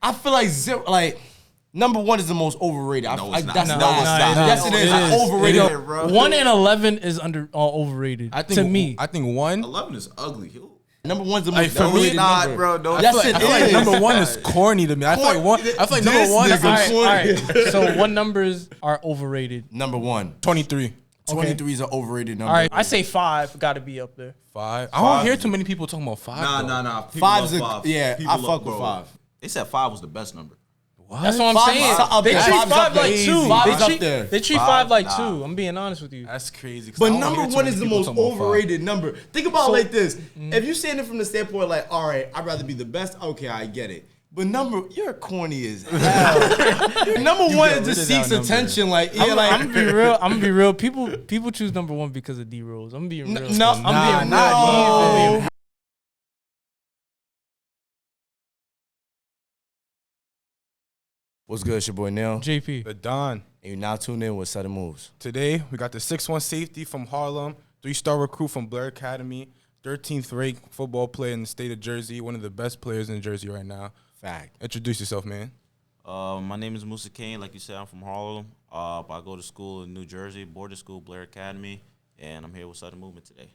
I feel like zero, like number one is the most overrated. No, it's not. That's No, not. it's not. Yes, it is. It's overrated. Yo, 1 and 11 is overrated. I think, to me, I think 1. 11 is ugly. Number one's the most for me, overrated not, number. bro. No, Yes, I feel like number 1 is corny to me. I feel like number 1 is all right. So what numbers are overrated? Number one. 23. 23 is an overrated number. All right, I say 5 got to be up there. 5. I don't hear too many people talking about 5. Nah. Five's yeah, I fuck with 5. They said 5 was the best number. That's what I'm saying. Up They there. treat Five's 5 up there. like 2. Five's up there. They treat 5 like 2. I'm being honest with you. That's crazy. But number one is the most overrated number. Think about it like this. If you're saying it from the standpoint like, all right, I'd rather be the best, okay, I get it. But you're corny as hell. Number one just seeks attention. Like, yeah, I'm gonna be real. People choose number 1 because of D Rose. I'm being real. No, I'm being real. What's good? It's your boy N.I.L. JP. The Don. And you're now tuned in with Sudden Moves. Today, we got the 6'1 safety from Harlem, 3-star recruit from Blair Academy, 13th ranked football player in the state of Jersey, one of the best players in Jersey right now. Fact. Introduce yourself, man. My name is Moussa Kane. Like you said, I'm from Harlem. I go to school in New Jersey, boarding school, Blair Academy, and I'm here with Sudden Movement today.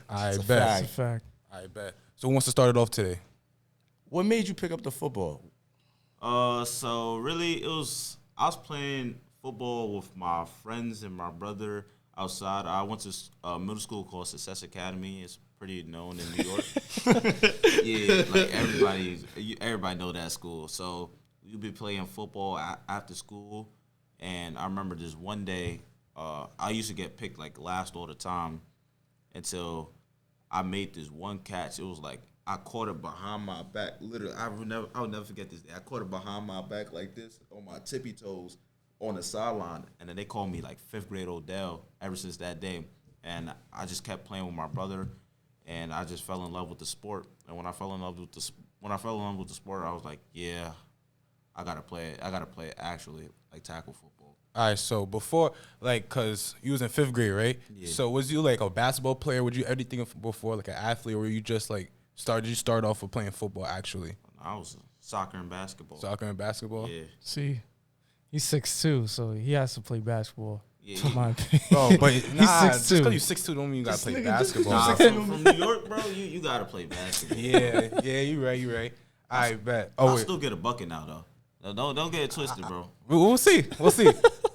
I It's a bet. fact. I bet. So who wants to start it off today? What made you pick up the football? So really, I was playing football with my friends and my brother outside. I went to middle school called Success Academy. It's pretty known in New York. Yeah, like everybody know that school. So we'd be playing football after school, and I remember this one day, I used to get picked like last all the time until I made this one catch. It was like I caught it behind my back. Literally, I would never forget this day. I caught it behind my back like this on my tippy toes on the sideline, and then they called me like 5th grade Odell ever since that day. And I just kept playing with my brother, and I just fell in love with the sport. And when I fell in love with the sport, I was like, yeah, I gotta play it. I gotta play it actually, like tackle football. All right, so before, like, because you was in 5th grade, right? Yeah. So was you like a basketball player? Would you everything before like an athlete, or were you just like start off with playing football actually? I was soccer and basketball. Soccer and basketball? Yeah. See, he's 6'2", so he has to play basketball. Yeah. In my opinion. Oh, but nah, He's just 6'2". because you 6'2" don't mean you gotta play basketball. Nah, from New York, bro, you gotta play basketball. Yeah, you right. I bet. Oh, I'll wait. still get a bucket now though. No, don't get it twisted, bro. We'll see.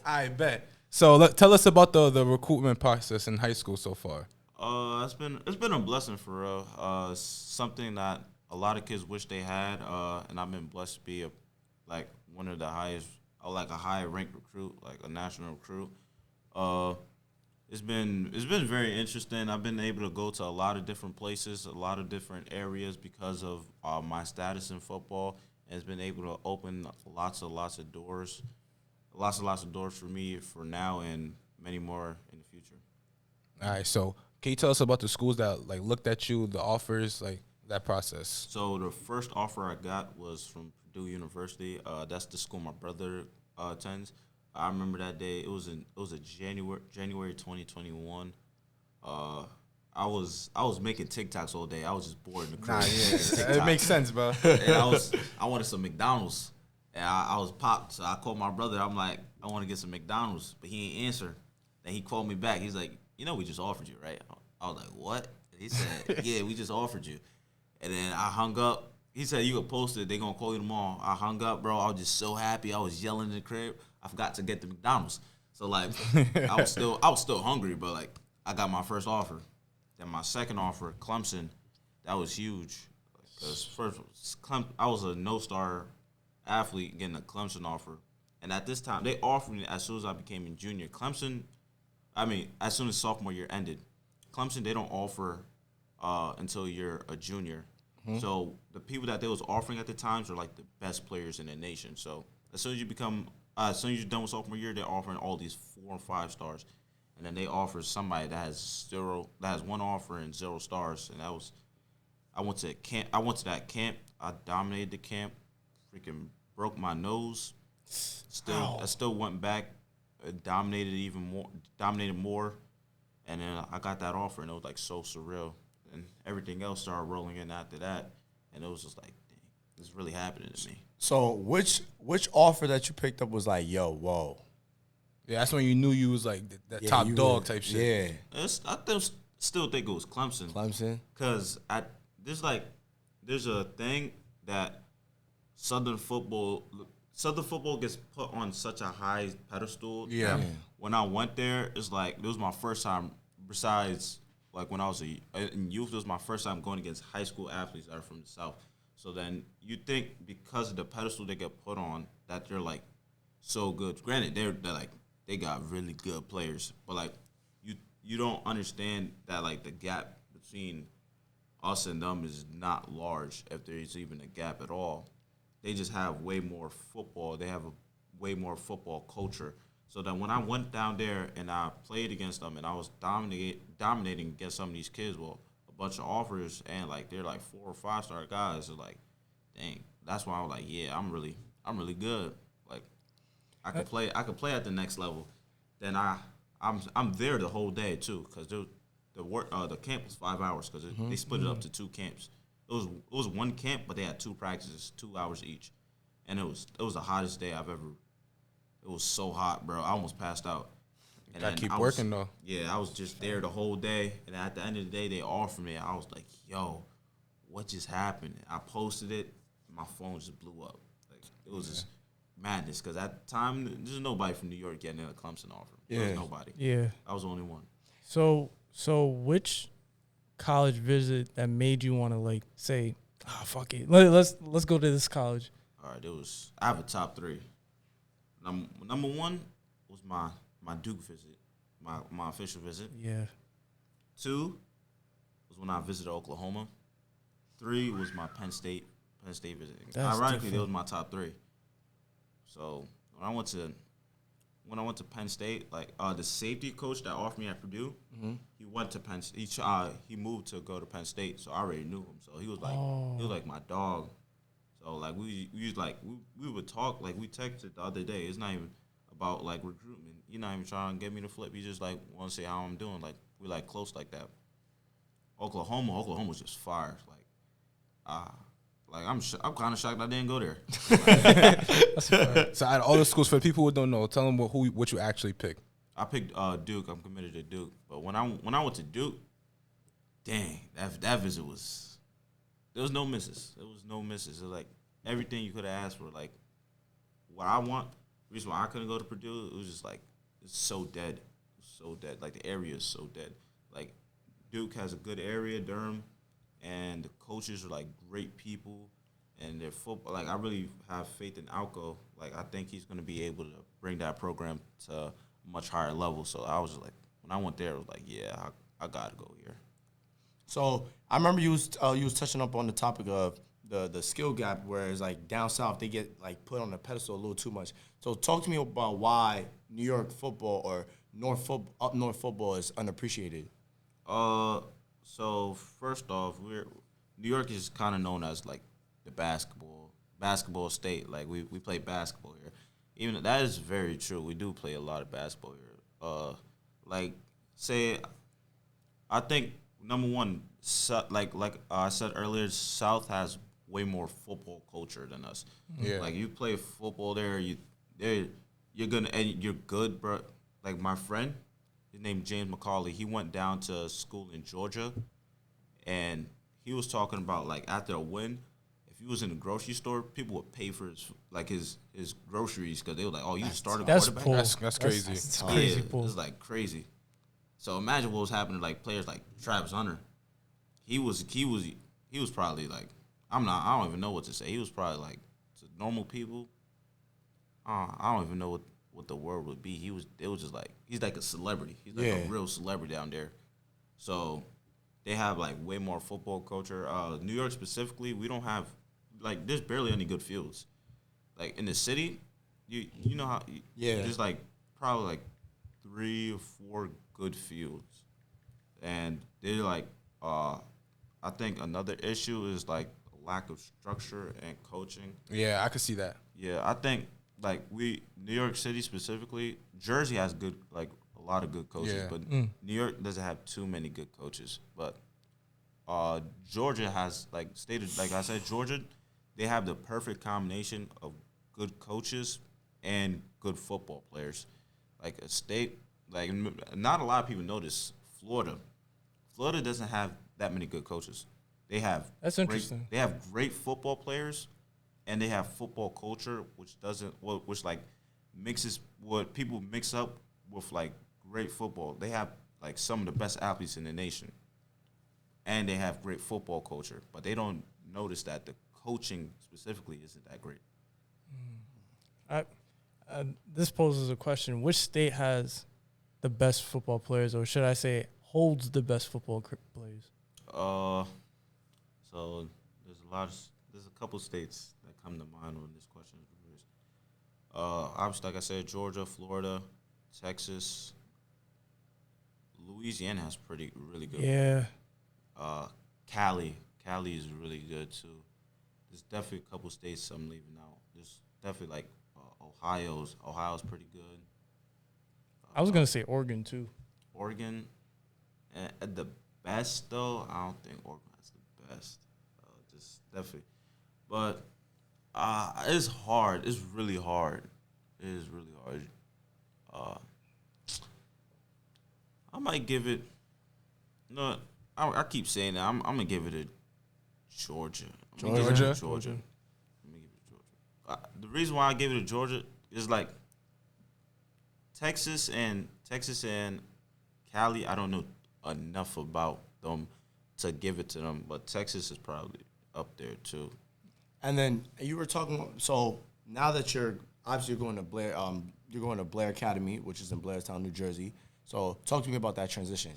I bet. So tell us about the recruitment process in high school so far. It's been a blessing for real. It's something that a lot of kids wish they had, and I've been blessed to be one of the highest, like a high ranked recruit, like a national recruit. It's been very interesting. I've been able to go to a lot of different places, a lot of different areas because of my status in football, and it's been able to open lots of doors for me for now and many more in the future. All right, so can you tell us about the schools that like looked at you, the offers, like that process? So the first offer I got was from Purdue University. That's the school my brother attends. I remember that day. It was a January 2021. I was making TikToks all day. I was just bored in the crib. It makes sense, bro. And I wanted some McDonald's, and I was popped. So I called my brother. I'm like, I want to get some McDonald's, but he ain't answer. Then he called me back. He's like, we just offered you, right? I was like, what? He said, yeah, we just offered you. And then I hung up. He said, you could post it. They're going to call you tomorrow. I hung up, bro. I was just so happy. I was yelling in the crib. I forgot to get the McDonald's. So, like, I was still hungry, but, like, I got my first offer. Then my second offer, Clemson, that was huge. Because first, I was a no-star athlete getting a Clemson offer. And at this time, they offered me as soon as I became a junior. As soon as sophomore year ended. Clemson, they don't offer until you're a junior. Mm-hmm. So the people that they was offering at the times are like the best players in the nation. So as soon as you're done with sophomore year, they're offering all these 4 and 5 stars, and then they offer somebody that has one offer and 0 stars. And I went to camp. I went to that camp. I dominated the camp. Freaking broke my nose. I still went back, dominated more, and then I got that offer, and it was like so surreal. And everything else started rolling in after that, and it was just like, is really happening to me. So which offer that you picked up was like, yo, whoa. Yeah, that's when you knew you was like that top you dog were- type shit. Yeah. Still think it was Clemson. Clemson. Because there's a thing that Southern football gets put on such a high pedestal. Yeah. that When I went there, it's like it was my first time. Besides, like when I was in youth, it was my first time going against high school athletes that are from the South. So then you think because of the pedestal they get put on that they're like so good. Granted, they're like they got really good players, but like you don't understand that like the gap between us and them is not large, if there is even a gap at all. They just have way more football. They have a way more football culture. So that when I went down there and I played against them and I was dominating against some of these kids, well, a bunch of offers and like they're like 4 or 5 star guys. So like, dang, that's why I was like, yeah, I'm really good. Like, I could play at the next level. Then I'm there the whole day too, because the camp was 5 hours because they split it up to 2 camps. It was one camp, but they had 2 practices, 2 hours each, and it was the hottest day I've ever. It was so hot, bro. I almost passed out. And Gotta then keep I working though. Yeah, I was just there the whole day, and at the end of the day, they offered me. I was like, "Yo, what just happened?" I posted it. My phone just blew up. Like it was just madness because at the time, there's nobody from New York getting a Clemson offer. There was nobody. Yeah. I was the only one. So which college visit that made you want to like say, "Ah, fuck it, let's go to this college"? All right, I have a top 3. Number 1 was my Duke visit, my official visit. Yeah. 2 was when I visited Oklahoma. 3 was my Penn State visit. That's Ironically, different. they was my top 3. So when I went to Penn State, like the safety coach that offered me at Purdue, he went to Penn. He moved to go to Penn State, so I already knew him. So he was like my dog. So like we would talk, like we texted the other day. It's not even about like recruitment. You're not even trying to get me to flip. You just like want to say how I'm doing. Like we like close like that. Oklahoma's just fire. Like I'm kind of shocked I didn't go there. So out of all the schools, for the people who don't know, tell them what you actually picked. I picked Duke. I'm committed to Duke. But when I went to Duke, dang, that visit was. There was no misses. It was like everything you could have asked for. Like what I want. The reason why I couldn't go to Purdue, it was just like it's so dead. Like the area is so dead. Like Duke has a good area, Durham, and the coaches are like great people, and their football. Like I really have faith in Alco. Like I think he's gonna be able to bring that program to a much higher level. So I was just like, when I went there, I was like, yeah, I gotta go here. So I remember you was touching up on the topic of the skill gap, where it's like down south they get like put on the pedestal a little too much. So talk to me about why New York football or up north football is unappreciated. So first off, New York is kind of known as like the basketball state. Like we play basketball here. Even that is very true. We do play a lot of basketball here. I think number one, like I said earlier, South has way more football culture than us. Yeah. Like you play football there, you're good, bro. Like my friend, his name James McCauley. He went down to school in Georgia, and he was talking about like after a win, if he was in the grocery store, people would pay for his groceries because they were like, "Oh, you started quarterback." Poor. That's crazy. That's crazy. Yeah, Poor. it's like crazy. So imagine what was happening to like players like Travis Hunter. He was probably like I don't even know what to say. He was probably like to normal people. I don't even know what the word would be. It was just like he's like a celebrity. He's like a real celebrity down there. So they have like way more football culture. New York specifically, we don't have like there's barely any good fields. Like in the city, you know how there's like probably like 3 or 4 good fields, and they're like I think another issue is like lack of structure and coaching. Yeah, I could see that. Yeah, I think like New York City specifically, Jersey has good like a lot of good coaches, but New York doesn't have too many good coaches. But Georgia has like I said, Georgia, they have the perfect combination of good coaches and good football players. Like a state, like not a lot of people know this. Florida doesn't have that many good coaches. They have That's interesting. They have great football players, and they have football culture, which like mixes what people mix up with like great football. They have like some of the best athletes in the nation, and they have great football culture. But they don't notice that the coaching specifically isn't that great. This poses a question: which state has the best football players, or should I say, holds the best football players? So there's a couple states that come to mind when this question is raised. Obviously, like I said, Georgia, Florida, Texas, Louisiana has really good. Yeah. Cali is really good too. There's definitely a couple states I'm leaving out. There's definitely like Ohio's pretty good. I was gonna say Oregon too. Oregon, at the best though, I don't think Oregon has the best. Just definitely, but it's hard. It's really hard. It is really hard. I might give it. No, I keep saying that. I'm gonna give it a Georgia. I'm gonna give it a Georgia. The reason why I give it to Georgia is like Texas and Cali. I don't know enough about them to give it to them, but Texas is probably up there too. And then you were talking. So now that you're obviously going to Blair, you're going to Blair Academy, which is in Blairstown, New Jersey. So talk to me about that transition.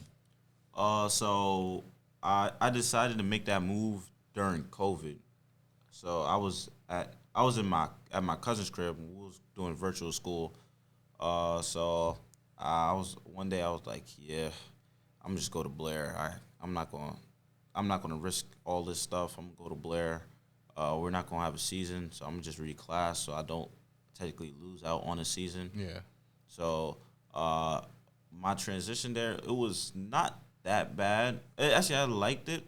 So I decided to make that move during COVID. So I was at my cousin's crib. And we was doing virtual school. So one day I was like, yeah, I'm just go to Blair. I'm not gonna risk all this stuff. I'm gonna go to Blair. We're not gonna have a season, so I'm gonna just read class so I don't technically lose out on a season. Yeah. So my transition there, it was not that bad. Actually, I liked it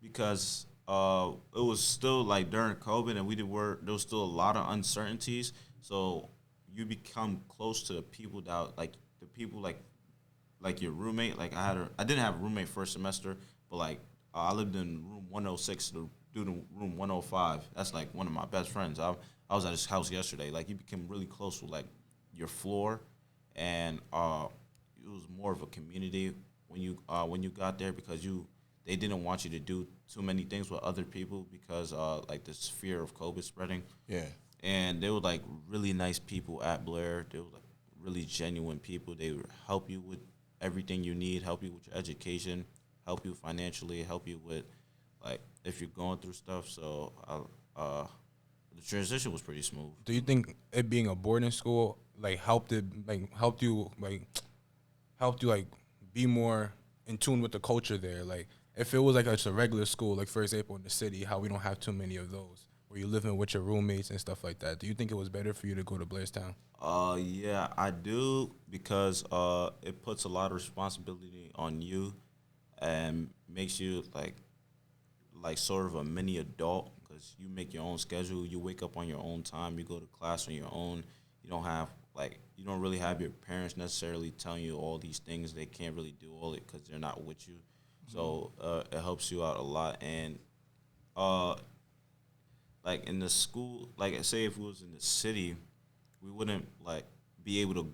because it was still like during COVID, and there was still a lot of uncertainties. So you become close to the people that like your roommate. Like I didn't have a roommate first semester, but like I lived in room 106, the dude in room 105. That's like one of my best friends. I was at his house yesterday. Like you become really close with like your floor, and it was more of a community when you got there because they didn't want you to do too many things with other people because like this fear of COVID spreading. Yeah. And they were like really nice people at Blair. They were like really genuine people. They would help you with everything you need, help you with your education, help you financially, help you with like if you're going through stuff. So the transition was pretty smooth. Do you think it being a boarding school helped you be more in tune with the culture there? Like if it was like it's a regular school, like for example in the city, how we don't have too many of those, where you're living with your roommates and stuff like that. Do you think it was better for you to go to Blairstown? Yeah, I do because it puts a lot of responsibility on you and makes you like sort of a mini adult because you make your own schedule. You wake up on your own time. You go to class on your own. You don't really have your parents necessarily telling you all these things. They can't really do all it because they're not with you. Mm-hmm. So it helps you out a lot. And like in the school, like say if it was in the city, we wouldn't like be able to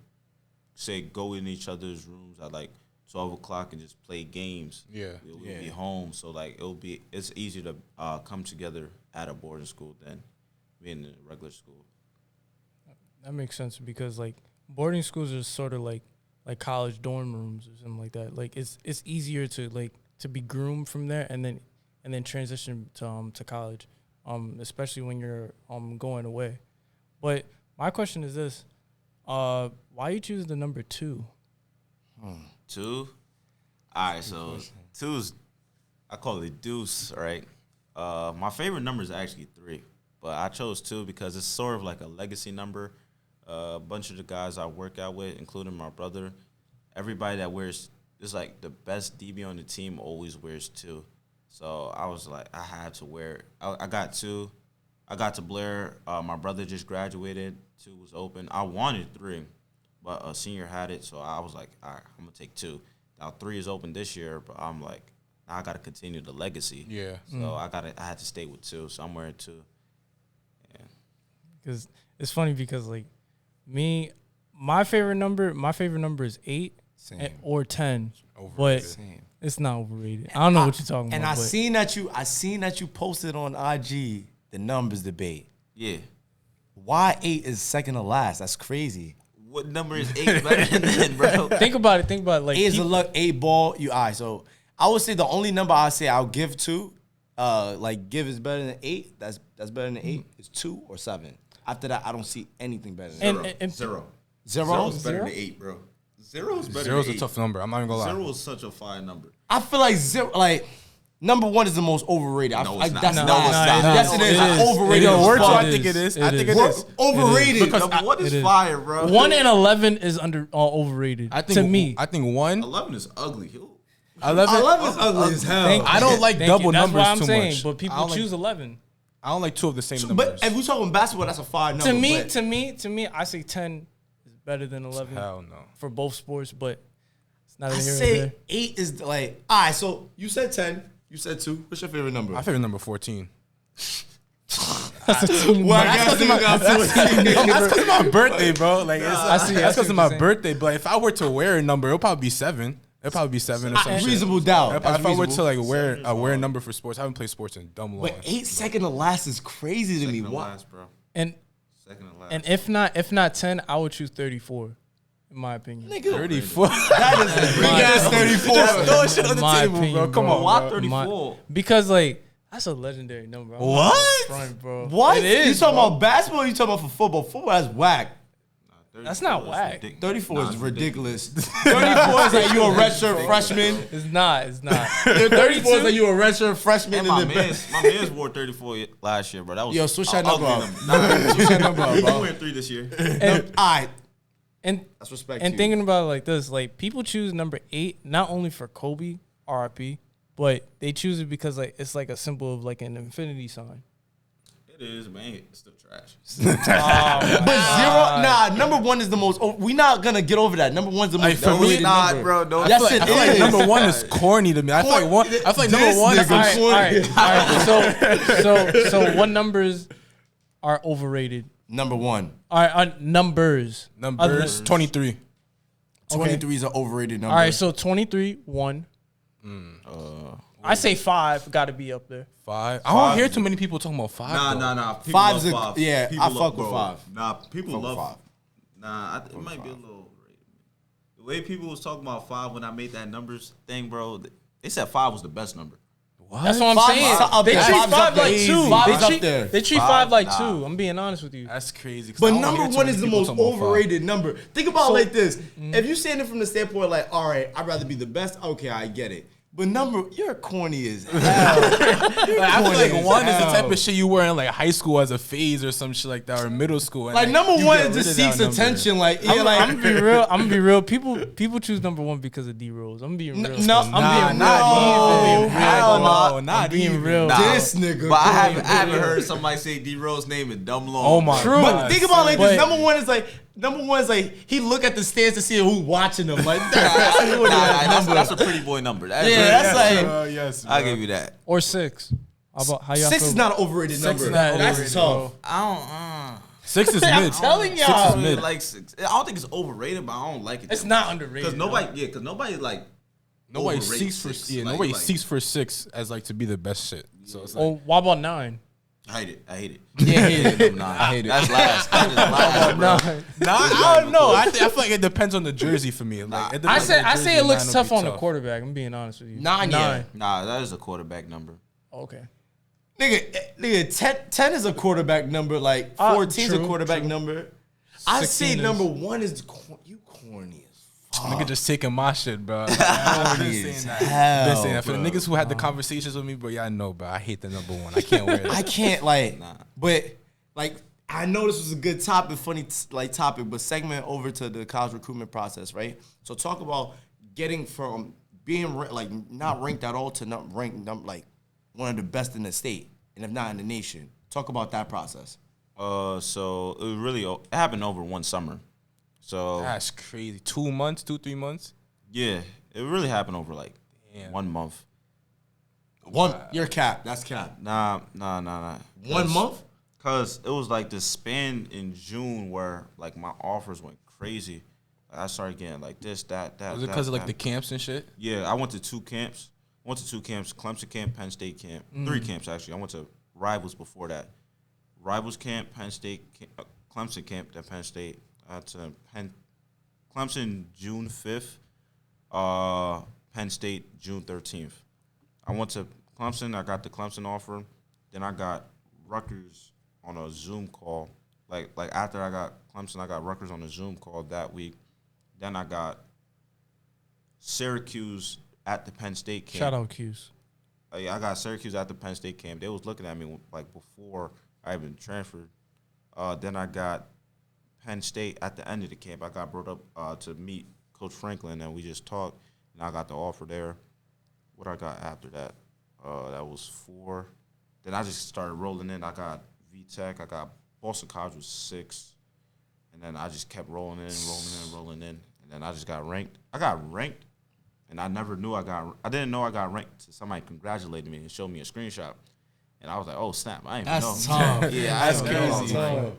say go in each other's rooms at like 12 o'clock and just play games. Yeah. We would be home. So like it's easier to come together at a boarding school than being in a regular school. That makes sense because like boarding schools are sort of like college dorm rooms or something like that. Like it's easier to be groomed from there and then transition to college, especially when you're going away. But my question is this: why you choose the number 2? 2? All right, so 2's I call it deuce, right? My favorite number is actually 3, but I chose 2 because it's sort of like a legacy number. A bunch of the guys I work out with, including my brother, everybody that wears, it's like the best DB on the team always wears 2. So I was like, I had to wear it. I got 2. I got to Blair. My brother just graduated. 2 was open. I wanted 3, but a senior had it. So I was like, all right, I'm going to take 2. Now 3 is open this year, but I'm like, now I got to continue the legacy. Yeah. So I had to stay with 2. So I'm wearing 2. Yeah. Because it's funny because like me, my favorite number is 8 or 10, but it's not overrated. I don't know what you're talking and about. And I seen that you posted on IG the numbers debate. Yeah. Why 8 is second to last? That's crazy. What number is 8 better than 10, bro? Think about it. Like 8 is a luck. 8 ball. You all right? So I would say the only number I say I'll give to, like give is better than 8. That's better than 8. Is 2 or 7. After that, I don't see anything better than 0. and 0. 0. Zero's better than 8, bro. 0 is better. 0's than a 8. tough number. I'm not even gonna lie. 0 is such a fine number. I feel like 0. Like number 1 is the most overrated. No, it's not. That's No, not. it's not. Yes, it is. It is. Overrated. It is. Word to It I is. think it is. It I think is. it is. Overrated. Because number 1 is fire, bro. 1 and 11 is overrated. I think to me. I think 1. 11 is ugly. 11 11 is ugly as hell. I don't like double That's numbers what I'm too saying, much. but I people don't choose like, 11. I don't like 2 of the same numbers. But if we talking basketball, that's a fire number. To me, I say 10 is better than 11 Hell no. for both sports, but it's not I in here. say 8 is like, all right, so you said 10, you said 2. What's your favorite number? My favorite number 14. Well, I guess you got 14. That's because of my birthday, bro. Like that's see because what of my you're saying. birthday. But if I were to wear a number, it'll probably be 7. It'll probably be 7 or something. Reasonable doubt. If I were to like wear a number for sports, I haven't played sports in dumb long. But 8 second to last is crazy to me. Second to Why? last, bro. And Second to last. and if not 10, I would choose 34, in my opinion. Nigga, 34. that is a big ass 34. Just throw shit on the My table, opinion, bro. Come bro. on, Why bro. 34? Because like that's a legendary number. I'm not What? front, bro. What? It is, you talking bro. about basketball or you talking about for football? Football, that's whack. That's not 34 is whack. ridiculous. 34 Nah, is it's ridiculous. 34 is like you a redshirt freshman. It's not. 34 is like you a redshirt freshman. And in my man's wore 34 last year, bro. That was Yo, switch that ugly number up. Nah, Switch that number up, he's bro. wearing 3 this year. And, All right, and that's respect. and to you. thinking about it like this, like people choose number 8 not only for Kobe, RIP, but they choose it because like it's like a symbol of like an infinity sign. It is, man. It's still trash. But 0, number 1 is the most. We not gonna get over that. Number 1's the most. for me, overrated Nah, number. bro. No, Yes, I it feel like is. number 1 is corny to me. I feel like number 1 is nigga All right. So what numbers are overrated? Number 1. All right, numbers. numbers 23. 23 is an overrated number. All right, so 23, 1. I say 5 got to be up there. 5. I don't hear too many people talking about 5. though. Nah. People Five's love a- 5. yeah, People I love- fuck with bro. 5. Nah, people Fuck with love 5. Nah, it might be a little overrated. The way people was talking about 5 when I made that numbers thing, bro, they said 5 was the best number. What? That's what I'm Five saying. is up They there. treat Five's 5 up there. like 2. Five's up there. They treat 5 Five, like nah. 2. I'm being honest with you. That's crazy. 'cause I But don't number hear too 1 many is the people most talking about 5. overrated number. Think about it like this. If you saying it from the standpoint like, all right, I'd rather be the best, okay, I get it. But you're corny as hell. I feel like as 1 is the hell. type of shit you wear in like high school as a phase or some shit like that, or middle school. And, Like number you 1 get it just rid of seeks that number. attention. Like, I'm, yeah, like I'm gonna be real. People choose number 1 because of D Rose. I'm being real. no, I'm being not real. even. Hell no. No, not I'm being even. real. Nah. This nigga. But I bro. haven't heard somebody say D Rose name in dumb long. Oh my True. But God. think about it like this. But- Number one is like he look at the stands to see who's watching him. Like That's a pretty boy number. That's Yeah, that's like Yes, I'll give you that. Or 6. How about how y'all 6 feel? is not an overrated Six number. is not That's overrated, tough. I 6 is I'm mid. telling Six y'all. is don't mid. really like 6. I don't think it's overrated, but I don't like it. It's not underrated. Because nobody like Nobody overrate seeks for 6. nobody seeks for 6 as like to be the best shit. So it's like Or what about 9? I hate it. Yeah, I hate it. Nah, I hate it. That's last. That is last, bro. 9. I don't know. I feel like it depends on the jersey for me. Like it I depends say on the I jersey, say it looks 9 will tough be on the quarterback. I'm being honest with you. 9, yeah. Nah, that is a quarterback number. Okay. Nigga, 10 is a quarterback number. Like 14 is a true, quarterback number. I say 16 is. number 1 is you corny as fuck. Nigga just taking my shit, bro. Corny I've been as saying that. hell, Been saying that. For the bro. niggas who had the conversations with me, bro, yeah, I know, bro. I hate the number 1. I can't wear that. I can't but like I know this was a good topic, funny topic, but segment over to the college recruitment process, right? So talk about getting from being not ranked at all to not ranked, like one of the best in the state, and if not in the nation? Talk about that process. So it happened over one summer. So That's crazy. 2 months, 3 months. yeah, it really happened over like Damn. 1 month. You're cap. That's cap. Nah. 1 month? Cause it was like this span in June where like my offers went crazy. Like, I started getting like this, that. Was it because of like the camps and shit? Yeah, I went to 2 camps. Clemson camp, Penn State camp. 3 camps actually. I went to Rivals before that. Rivals camp, Penn State, Clemson camp, then Penn State. To Clemson June 5th, Penn State June 13th. I went to Clemson. I got the Clemson offer. Then I got Rutgers on a Zoom call. Like after I got Clemson, I got Rutgers on a Zoom call that week. Then I got Syracuse at the Penn State camp. Shout out Q's. I got Syracuse at the Penn State camp. They was looking at me like before I even transferred. Then I got Penn State at the end of the camp. I got brought up to meet Coach Franklin, and we just talked, and I got the offer there. What I got after that? That was 4. Then I just started rolling in. I got VTech. I got Boston College was 6. And then I just kept rolling in. And then I just got ranked. I got ranked, and I never knew I didn't know I got ranked until somebody congratulated me and showed me a screenshot. And I was like, oh, snap. I didn't even know. That's tough. Yeah, That's crazy.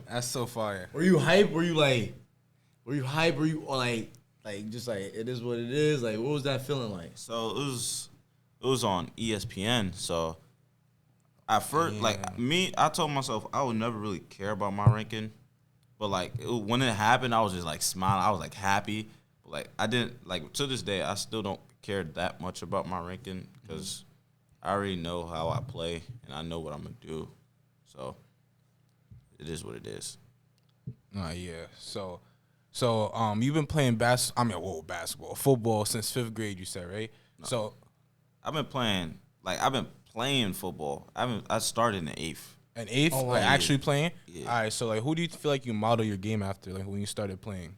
That's so fire. Were you hype? Were you hype? Were you like just like it is what it is? Like, what was that feeling like? So it was on ESPN. So at first, I told myself I would never really care about my ranking. But like when it happened, I was just like smiling. I was like happy. But like I didn't like to this day. I still don't care that much about my ranking because I already know how I play and I know what I'm gonna do. So it is what it is. Yeah. So you've been playing football since 5th grade. You said, right? No. So I've been playing football. I started in the 8th. An 8th? Oh, like actually playing? Yeah. All right, so like who do you feel like you model your game after, like when you started playing?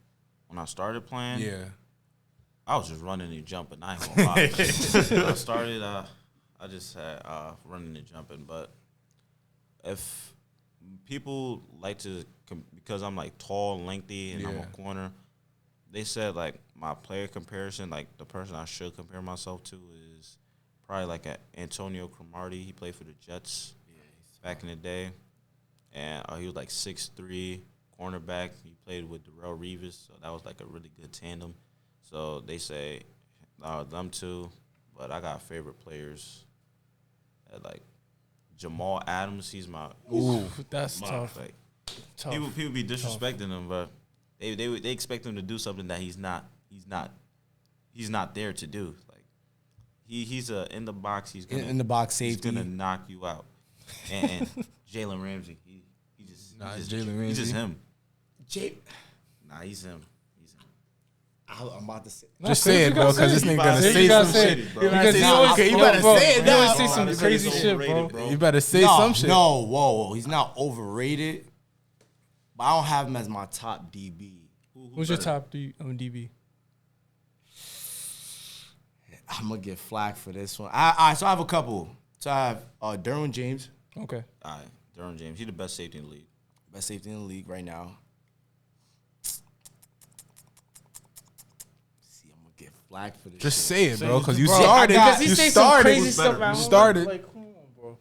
When I started playing? Yeah. I was just running and jumping. I ain't gonna lie. When I started, I just had running and jumping. But if people like to, because I'm like tall and lengthy and I'm a corner, they said like my player comparison, like the person I should compare myself to is probably like Antonio Cromartie. He played for the Jets back in the day. And he was like 6'3", cornerback. He played with Darrelle Revis, so that was like a really good tandem. So they say them two, but I got favorite players like Jamal Adams. He's my That's tough. Like, Tough. People be disrespecting him, but they expect him to do something that he's not there to do. Like he's in the box. He's gonna in the box safety. He's gonna knock you out. And Jalen Ramsey, he's just him. He's him. I'm about to say. Just say it, bro, because this nigga gonna say some shit, bro. You better say it. You always say some crazy shit, bro. You better say some shit. No, whoa. He's not overrated, but I don't have him as my top DB. Who's your top DB? I'm gonna get flack for this one. So I have a couple. So I have Derwin James. Okay. All right, Derwin James. He's the best safety in the league. Best safety in the league right now. See, I'm gonna get flack for this. Just shit. say it, bro, because you Bro, started. because he You say some started. crazy stuff at home. You started. Like, come on, bro.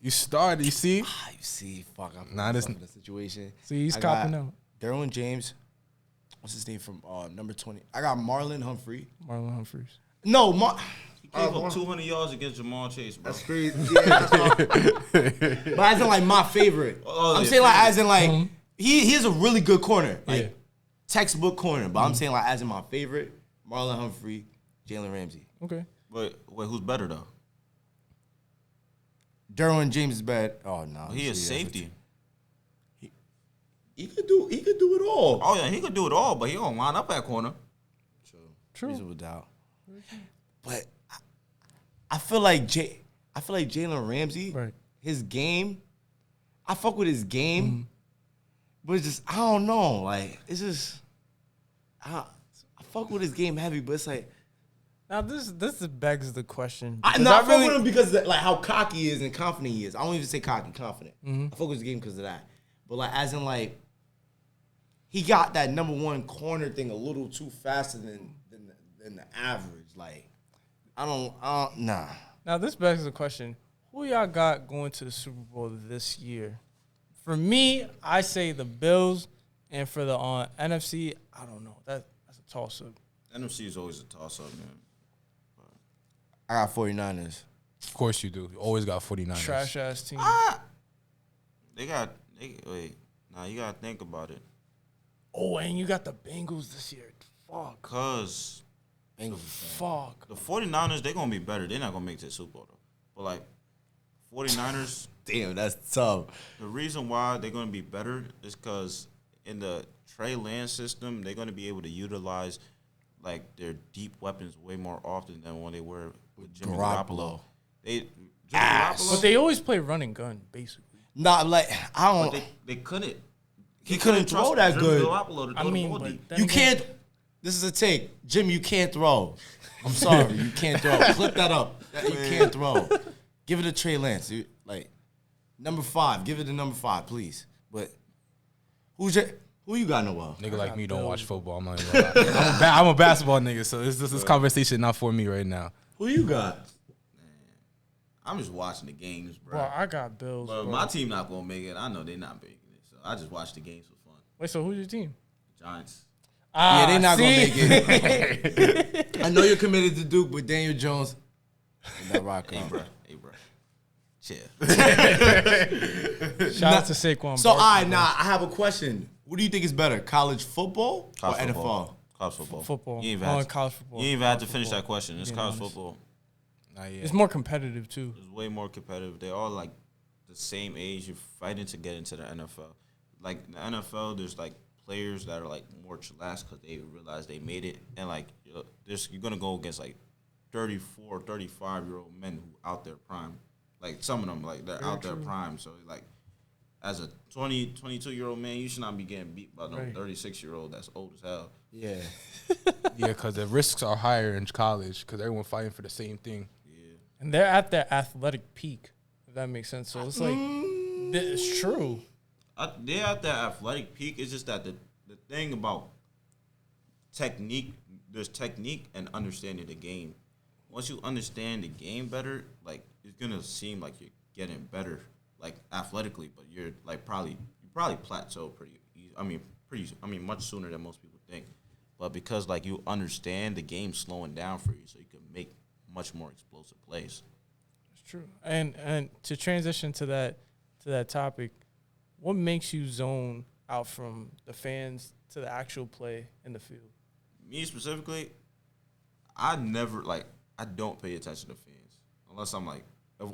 You started. You see? You see, fuck. I'm Nah, this for the situation. See, he's I copping got out. Derwin James. What's his name from number 20? I got Marlon Humphrey. Marlon Humphreys. No, He gave up 200 yards against Jamal Chase, bro. that's crazy. Yeah, that's but as in like my favorite. I'm saying like as in like he's a really good corner, like textbook corner. But I'm saying like as in my favorite, Marlon Humphrey, Jalen Ramsey. Okay. But wait, who's better though? Derwin James is bad. Oh no, He is safety. He could do it all. Oh yeah, he could do it all, but he don't line up at corner. True. Reasonable doubt. But I feel like Jalen Ramsey, Right. his game, I fuck with his game, but it's just I don't know. Like it's just I fuck with his game heavy, but it's like Now this begs the question. I fuck with him because of like how cocky he is and confident he is. I don't even say cocky, confident. I fuck with the game because of that. But like as in like he got that number one corner thing a little too faster than the average. Like nah. Now this begs the question: who y'all got going to the Super Bowl this year? For me, I say the Bills, and for the NFC, I don't know. That's a toss up. NFC is always a toss up, man. I got 49ers. Of course you do. You always got 49ers. Trash ass team. You gotta think about it. Oh, and you got the Bengals this year. Fuck. Cause Fuck. the 49ers, they're gonna be better. They're not gonna make it to the Super Bowl though. But like 49ers, damn, that's tough. the reason why they're gonna be better is because in the Trey Lance system, they're gonna be able to utilize like their deep weapons way more often than when they were with Jimmy Garoppolo. But they always play run and gun, basically. Nah, like I don't. But they couldn't. He couldn't throw that good. You can't. This is a take, Jimmy. You can't throw. I'm sorry, you can't throw. Clip that up. You can't throw. Give it to Trey Lance. Like number 5. Give it to number 5, please. But who you got, Noel? Nigga like me don't watch football. I'm not even gonna lie. I'm a basketball nigga, so this conversation not for me right now. Who you got? I'm just watching the games, bro. Bro, I got Bills. But bro. my team not gonna make it. I know they're not making it, so I just watch the games for fun. Wait, so who's your team? Giants. Yeah, they not gonna make it. I know you're committed to Duke, but Daniel Jones. That rock Hey, bro. Chill. Shout out to Saquon. So, I have a question. What do you think is better, college football or NFL? College football. Football. You ain't College football. even had to finish that question. It's college football. It's more competitive too. It's way more competitive. They're all like the same age. You're fighting to get into the NFL. Like the NFL, there's like players that are like more chillax because they realize they made it, and like you're gonna go against like 34, 35-year-old men who out there prime. Like some of them, like they're out there prime. So like, as a 20, 22-year-old man, you should not be getting beat by no 36-year-old that's old as hell. Yeah. Yeah, because the risks are higher in college because everyone fighting for the same thing. Yeah. And they're at their athletic peak, if that makes sense. So it's like, it's true. They're at their athletic peak. It's just that the thing about technique, there's technique and understanding the game. Once you understand the game better, like it's gonna seem like you're getting better, like athletically, but you're like you probably plateau pretty easy. Much sooner than most people think. But because like you understand the game slowing down for you, so you can make much more explosive plays. It's true. And to transition to that topic, what makes you zone out from the fans to the actual play in the field? Me specifically, I don't pay attention to fans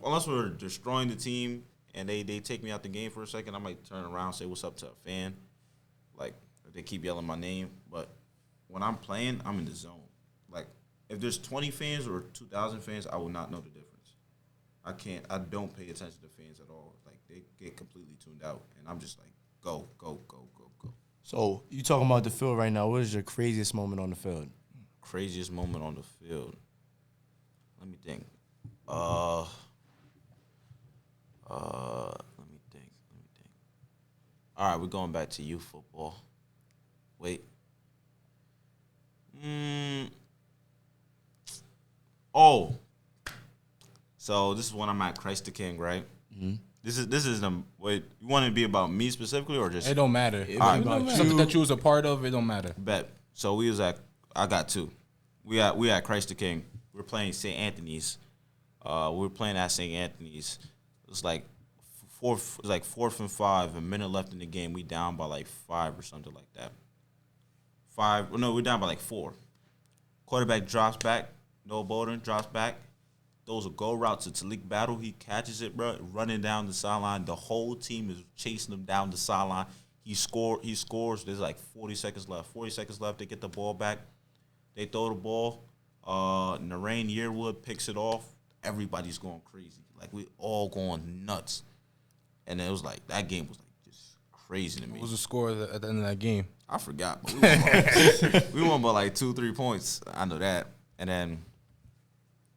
unless we're destroying the team and they take me out the game for a second. I might turn around and say what's up to a fan, like if they keep yelling my name. But when I'm playing, I'm in the zone. Like if there's 20 fans or 2,000 fans, I will not know the difference. I don't pay attention to fans at all. Like they get completely tuned out, and I'm just like go. So you talking about the field right now? What is your craziest moment on the field? Craziest moment on the field. Let me think. Let me think. All right, we're going back to youth football. Wait. Oh. So this is when I'm at Christ the King, right? Mm-hmm. This is the wait. You want it to be about me specifically or just? It don't matter. Something that you was a part of, it don't matter. Bet. So I got 2. We at Christ the King. We're playing St. Anthony's. We were playing at St. Anthony's. It was like 4th and 5, a minute left in the game. We down by like 5 or something like that. 5. No, we're down by like 4. Quarterback drops back. Noah Bolden drops back. Throws a go route to Talik Battle. He catches it, bro, running down the sideline. The whole team is chasing him down the sideline. He scores. There's like 40 seconds left. 40 seconds left. They get the ball back. They throw the ball. Narain Yearwood picks it off. Everybody's going crazy. Like, we all going nuts. And it was like, that game was like just crazy to me. What was the score at the end of that game? I forgot. But we won by like 2-3 points. I know that. And then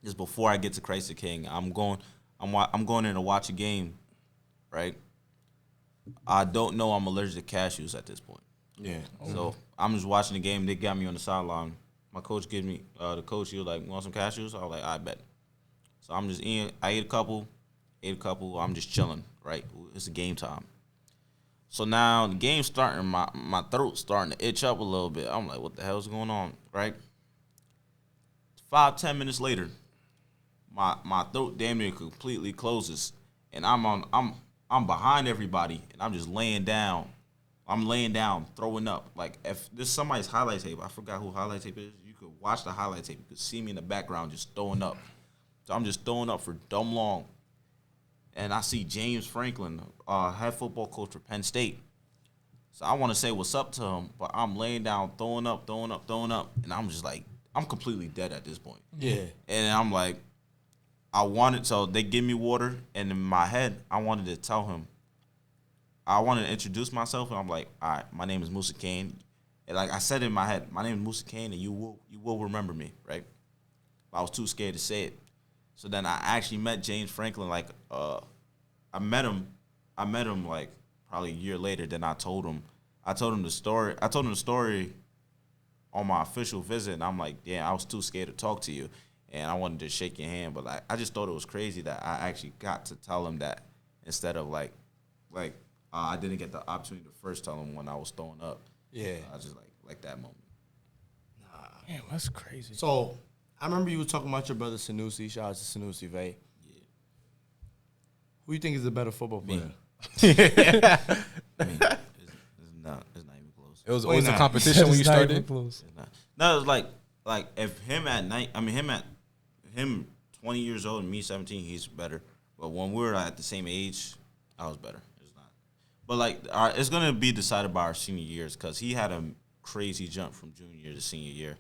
Just before I get to Christ the King, I'm going in to watch a game, right? I don't know I'm allergic to cashews at this point. Yeah. So I'm just watching the game. They got me on the sideline. My coach gave me the coach. He was like, "Want some cashews?" I was like, "I bet." So I'm just eating. I ate a couple. I'm just chilling. Right? It's a game time. So now the game's starting. My throat's starting to itch up a little bit. I'm like, "What the hell's going on?" Right? 5-10 minutes later, my throat damn near completely closes, and I'm behind everybody, and I'm just laying down. I'm laying down, throwing up. Like, if this is somebody's highlight tape, I forgot who highlight tape is. You could watch the highlight tape. You could see me in the background just throwing up. So I'm just throwing up for dumb long. And I see James Franklin, head football coach for Penn State. So I want to say what's up to him, but I'm laying down, throwing up. And I'm just like, I'm completely dead at this point. Yeah. And I'm like, so they give me water. And in my head, I wanted to tell him, I wanted to introduce myself, and I'm like, all right, my name is Moussa Kane. And like I said in my head, my name is Moussa Kane, and you will remember me, right? But I was too scared to say it. So then I actually met James Franklin. Like, I met him like probably a year later. Then I told him the story. I told him the story on my official visit, and I'm like, yeah, I was too scared to talk to you, and I wanted to shake your hand, but like I just thought it was crazy that I actually got to tell him that instead of like. I didn't get the opportunity to first tell him when I was throwing up. Yeah. I just like that moment. Damn, that's crazy. So I remember you were talking about your brother Sanusi. Shout out to Sanusi, right? Yeah. Who you think is the better football player? I mean, it's not even close. It was Why always a not? competition when you It's not even started. close. It's not. No, it's like if him at night. I mean, him 20 years old and me 17, he's better. But when we were at the same age, I was better. It's not. But like, it's gonna be decided by our senior years because he had a crazy jump from junior year to senior year,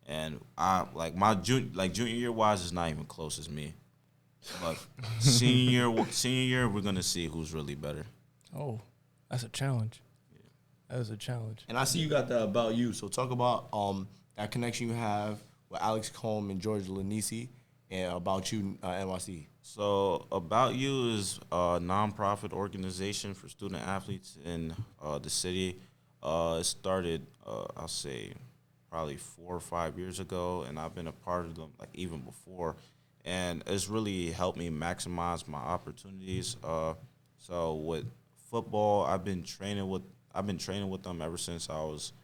and I like my junior year wise is not even close as me. But senior year, we're gonna see who's really better. Oh, that's a challenge. That is a challenge. And I see you got that about you. So talk about that connection you have with Alex Combe and George Lanisi, and about you, NYC. So About You is a nonprofit organization for student athletes in the city. It started, I'll say, probably 4 or 5 years ago, and I've been a part of them like even before. And it's really helped me maximize my opportunities. So with football, I've been training with them ever since I was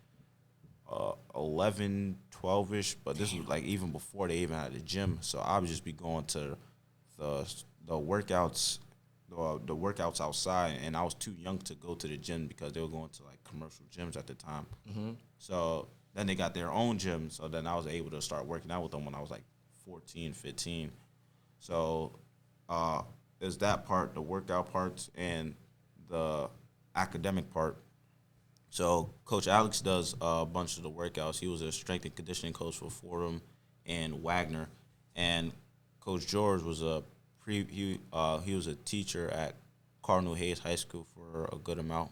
11, 12-ish, but this was like even before they even had a gym. So I would just be going to the workouts, the workouts outside, and I was too young to go to the gym because they were going to like commercial gyms at the time. Mm-hmm. So then they got their own gym, so then I was able to start working out with them when I was like 14, 15. So there's that part, the workout parts, and the academic part. So Coach Alex does a bunch of the workouts. He was a strength and conditioning coach for Fordham and Wagner, and Coach George was he was a teacher at Cardinal Hayes High School for a good amount,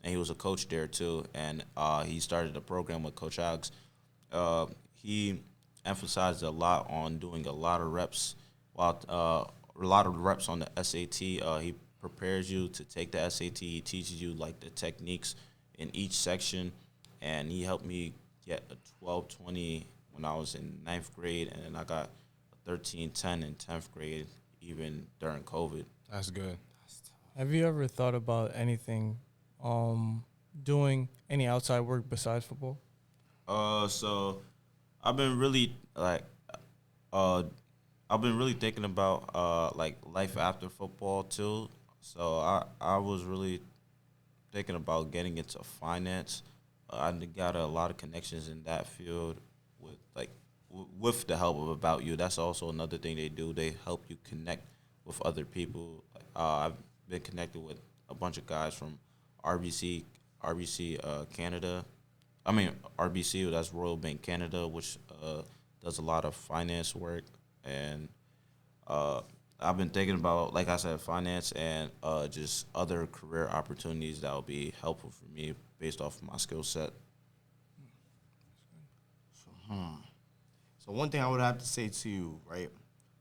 and he was a coach there too. And he started a program with Coach Alex. He emphasized a lot on doing a lot of reps, a lot of reps on the SAT. He prepares you to take the SAT. He teaches you like the techniques in each section, and he helped me get a 12.20 when I was in 9th grade, and then I got a 13.10 in 10th grade, even during COVID. That's good. Have you ever thought about anything, doing any outside work besides football? So I've been really thinking about like life after football too. So I was really thinking about getting into finance. I got a lot of connections in that field with the help of About You. That's also another thing they do. They help you connect with other people. I've been connected with a bunch of guys from RBC Canada. I mean RBC, that's Royal Bank Canada, which does a lot of finance work. And I've been thinking about, like I said, finance and just other career opportunities that will be helpful for me based off of my skill set. So one thing I would have to say to you, right?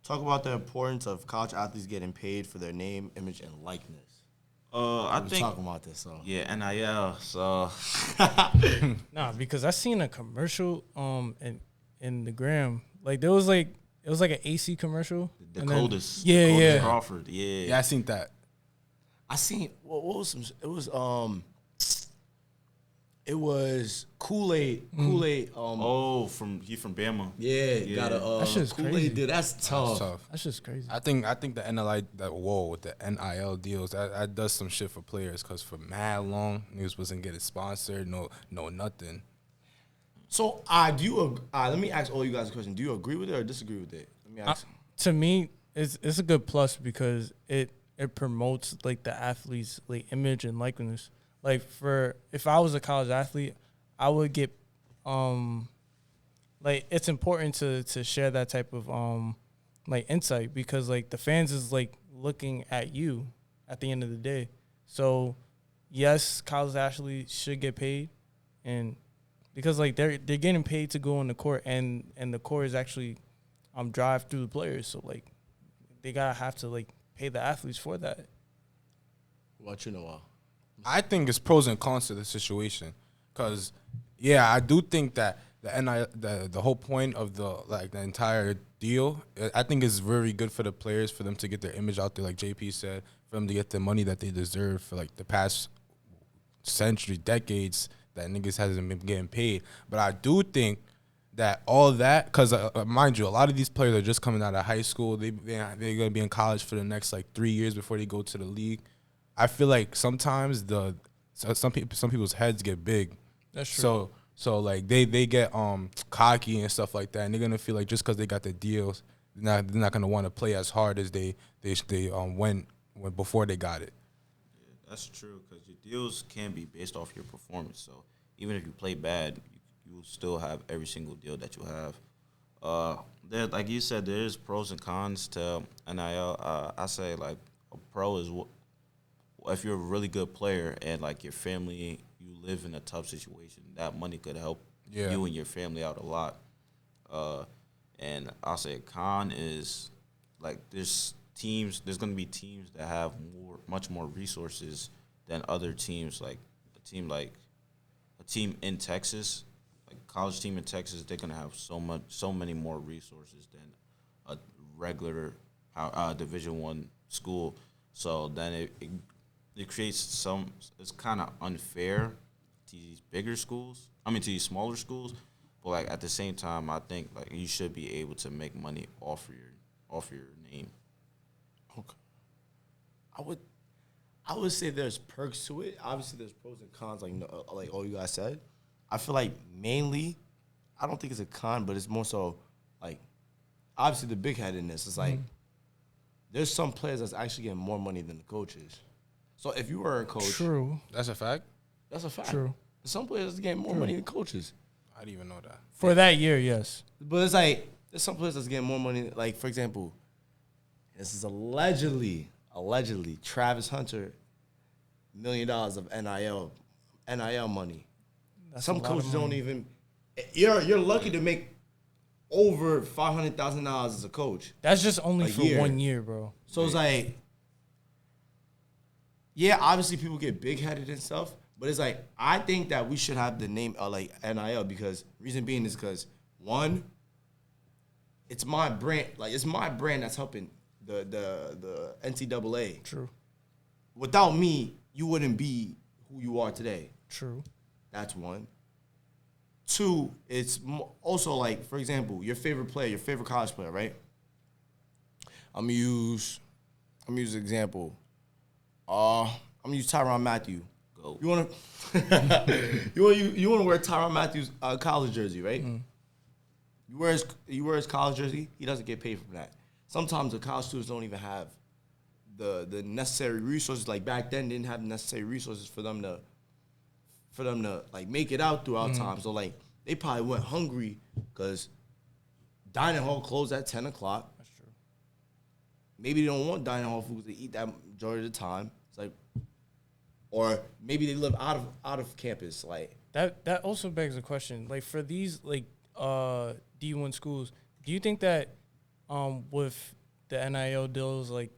Talk about the importance of college athletes getting paid for their name, image, and likeness. I We were think talking about this. So yeah, NIL. So Nah, because I seen a commercial in the gram. Like there was like it was like an AC commercial. the and then- coldest, Yeah, Dakotas yeah. Crawford. Yeah, Yeah, I seen that. I seen what was some? It was Kool-Aid. Kool-Aid. Oh, he from Bama. Yeah, Yeah. got a That shit's Kool-Aid crazy. dude. That's tough. That's tough. That's just crazy. I think the with the NIL deals that does some shit for players because for mad long niggas wasn't getting sponsored, no nothing. So, do you? Let me ask all you guys a question. Do you agree with it or disagree with it? Let me ask. To me, it's a good plus because it promotes like the athlete's like image and likeness. Like if I was a college athlete, I would get like it's important to share that type of like insight because like the fans is like looking at you at the end of the day. So yes, college athletes should get paid, and because like they're getting paid to go on the court, and the court is actually drive through the players. So like they gotta have to like pay the athletes for that. What you know? I think it's pros and cons to the situation, cause yeah, I do think that the whole point of the entire deal, I think is very good for the players for them to get their image out there, like JP said, for them to get the money that they deserve for like the past century, decades that niggas hasn't been getting paid. But I do think that all that, cause mind you, a lot of these players are just coming out of high school. They're gonna be in college for the next like 3 years before they go to the league. I feel like sometimes some people's heads get big. That's true. So like they get cocky and stuff like that, and they're gonna feel like just because they got the deals, they're not gonna want to play as hard as they went before they got it. Yeah, that's true because your deals can be based off your performance. So even if you play bad, you will still have every single deal that you have. There, like you said, there is pros and cons to NIL. I say like a pro is if you're a really good player and like your family, you live in a tough situation, that money could help you and your family out a lot. And I'll say a con is like there's going to be teams that have much more resources than other teams. Like a team in Texas, like a college team in Texas, they're going to have so many more resources than a regular Division I school. So then it creates it's kind of unfair to these bigger schools. I mean, to these smaller schools. But like at the same time, I think like you should be able to make money off your name. Okay. I would say there's perks to it. Obviously, there's pros and cons, like all you guys said. I feel like mainly, I don't think it's a con, but it's more so like obviously the big headedness is like there's some players that's actually getting more money than the coaches. So if you were a coach, True. That's a fact. that's a fact. True. Some players getting more money than coaches. I didn't even know that. For that year, yes. But it's like there's some players that's getting more money. Like for example, this is allegedly Travis Hunter, $1 million of NIL money. That's Some a lot of coaches don't money. even. You're lucky to make over $500,000 as a coach. That's just only a for year. 1 year, bro. So it's like, yeah, obviously people get big headed and stuff, but it's like I think that we should have the name like NIL because reason being is because one, it's my brand. Like it's my brand that's helping the NCAA. True. Without me, you wouldn't be who you are today. True. That's one. Two, it's also like, for example, your favorite player, your favorite college player, right? I'm gonna use an example. I'm gonna use Tyrann Mathieu. Go. You wanna you wanna wear Tyrann Mathieu's college jersey, right? You wear his college jersey. He doesn't get paid for that. Sometimes the college students don't even have the necessary resources. Like back then, they didn't have the necessary resources for them to like make it out throughout time. So like they probably went hungry because dining hall closed at 10 o'clock. That's true. Maybe they don't want dining hall food to eat that majority of the time. It's like, or maybe they live out of campus. Like That also begs a question. Like for these like D1 schools. Do you think that with the NIL deals like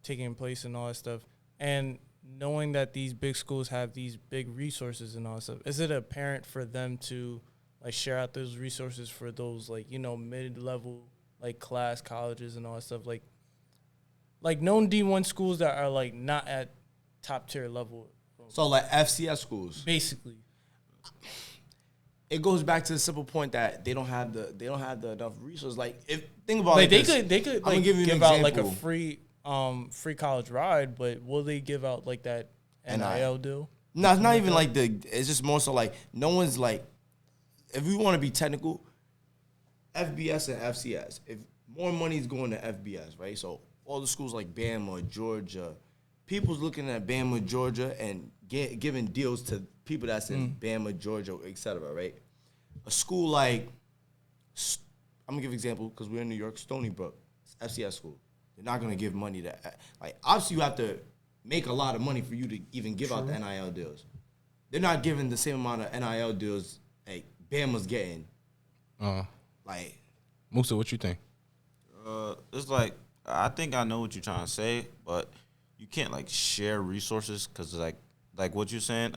taking place and all that stuff, and knowing that these big schools have these big resources and all that stuff, is it apparent for them to like share out those resources for those like, you know, mid-level like class colleges and all that stuff, like known D1 schools that are like not at top tier level? So like FCS schools, basically. It goes back to the simple point that they don't have the enough resources. Like if think about like it, they could like give out like a free college ride, but will they give out like that NIL deal? No, it's not even like it's just more so like no one's like, if we want to be technical, FBS and FCS. If more money is going to FBS, right? So all the schools like Bama, Georgia, people's looking at Bama, Georgia, and giving deals to people that's in Bama, Georgia, et cetera, right? A school like, I'm gonna give an example because we're in New York, Stony Brook, it's FCS school. They're not gonna give money to, like, obviously you have to make a lot of money for you to even give out the NIL deals. They're not giving the same amount of NIL deals like Bama's getting. Like, Moussa, what you think? It's like, I think I know what you're trying to say, but you can't like share resources because like what you're saying,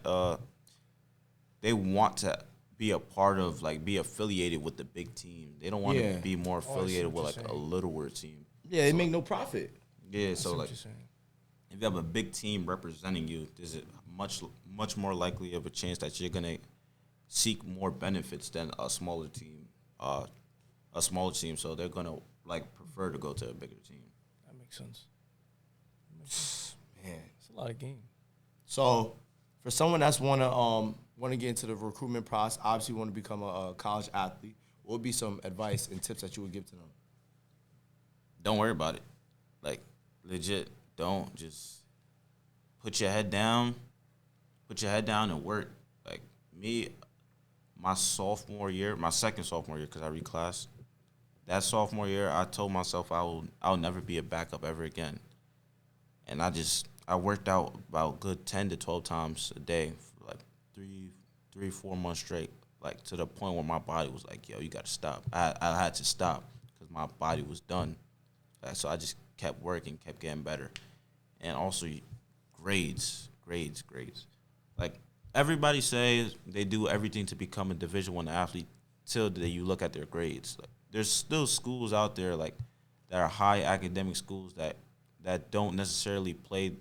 they want to be a part of, like, be affiliated with the big team. They don't want to be more affiliated with like a littler team. Yeah, they make no profit. Yeah, so like, if you have a big team representing you, there's a much more likely of a chance that you're gonna seek more benefits than a smaller team. So they're gonna like prefer to go to a bigger team. That makes sense. Man, it's a lot of game. So, for someone that's want to get into the recruitment process, obviously want to become a college athlete, what would be some advice and tips that you would give to them? Don't worry about it. Like, legit, don't. Just put your head down and work. Like, me, my second sophomore year, because I reclassed, that sophomore year, I told myself I'll never be a backup ever again. And I worked out about good 10 to 12 times a day for like 4 months straight, like to the point where my body was like, yo, you got to stop. I had to stop because my body was done. So I just kept working, kept getting better. And also grades. Like, everybody says they do everything to become a Division I athlete till the day you look at their grades. Like, there's still schools out there like that are high academic schools that don't necessarily play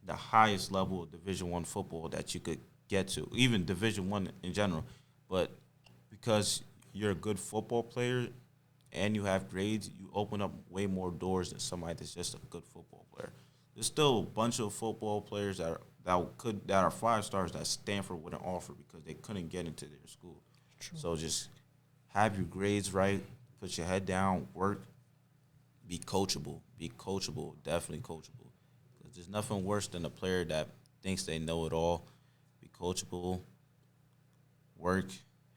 the highest level of Division I football that you could get to, even Division I in general. But because you're a good football player and you have grades, you open up way more doors than somebody that's just a good football player. There's still a bunch of football players that are 5 stars that Stanford wouldn't offer because they couldn't get into their school. True. So just have your grades right, put your head down, work, be coachable, definitely coachable. Because there's nothing worse than a player that thinks they know it all. Be coachable, work,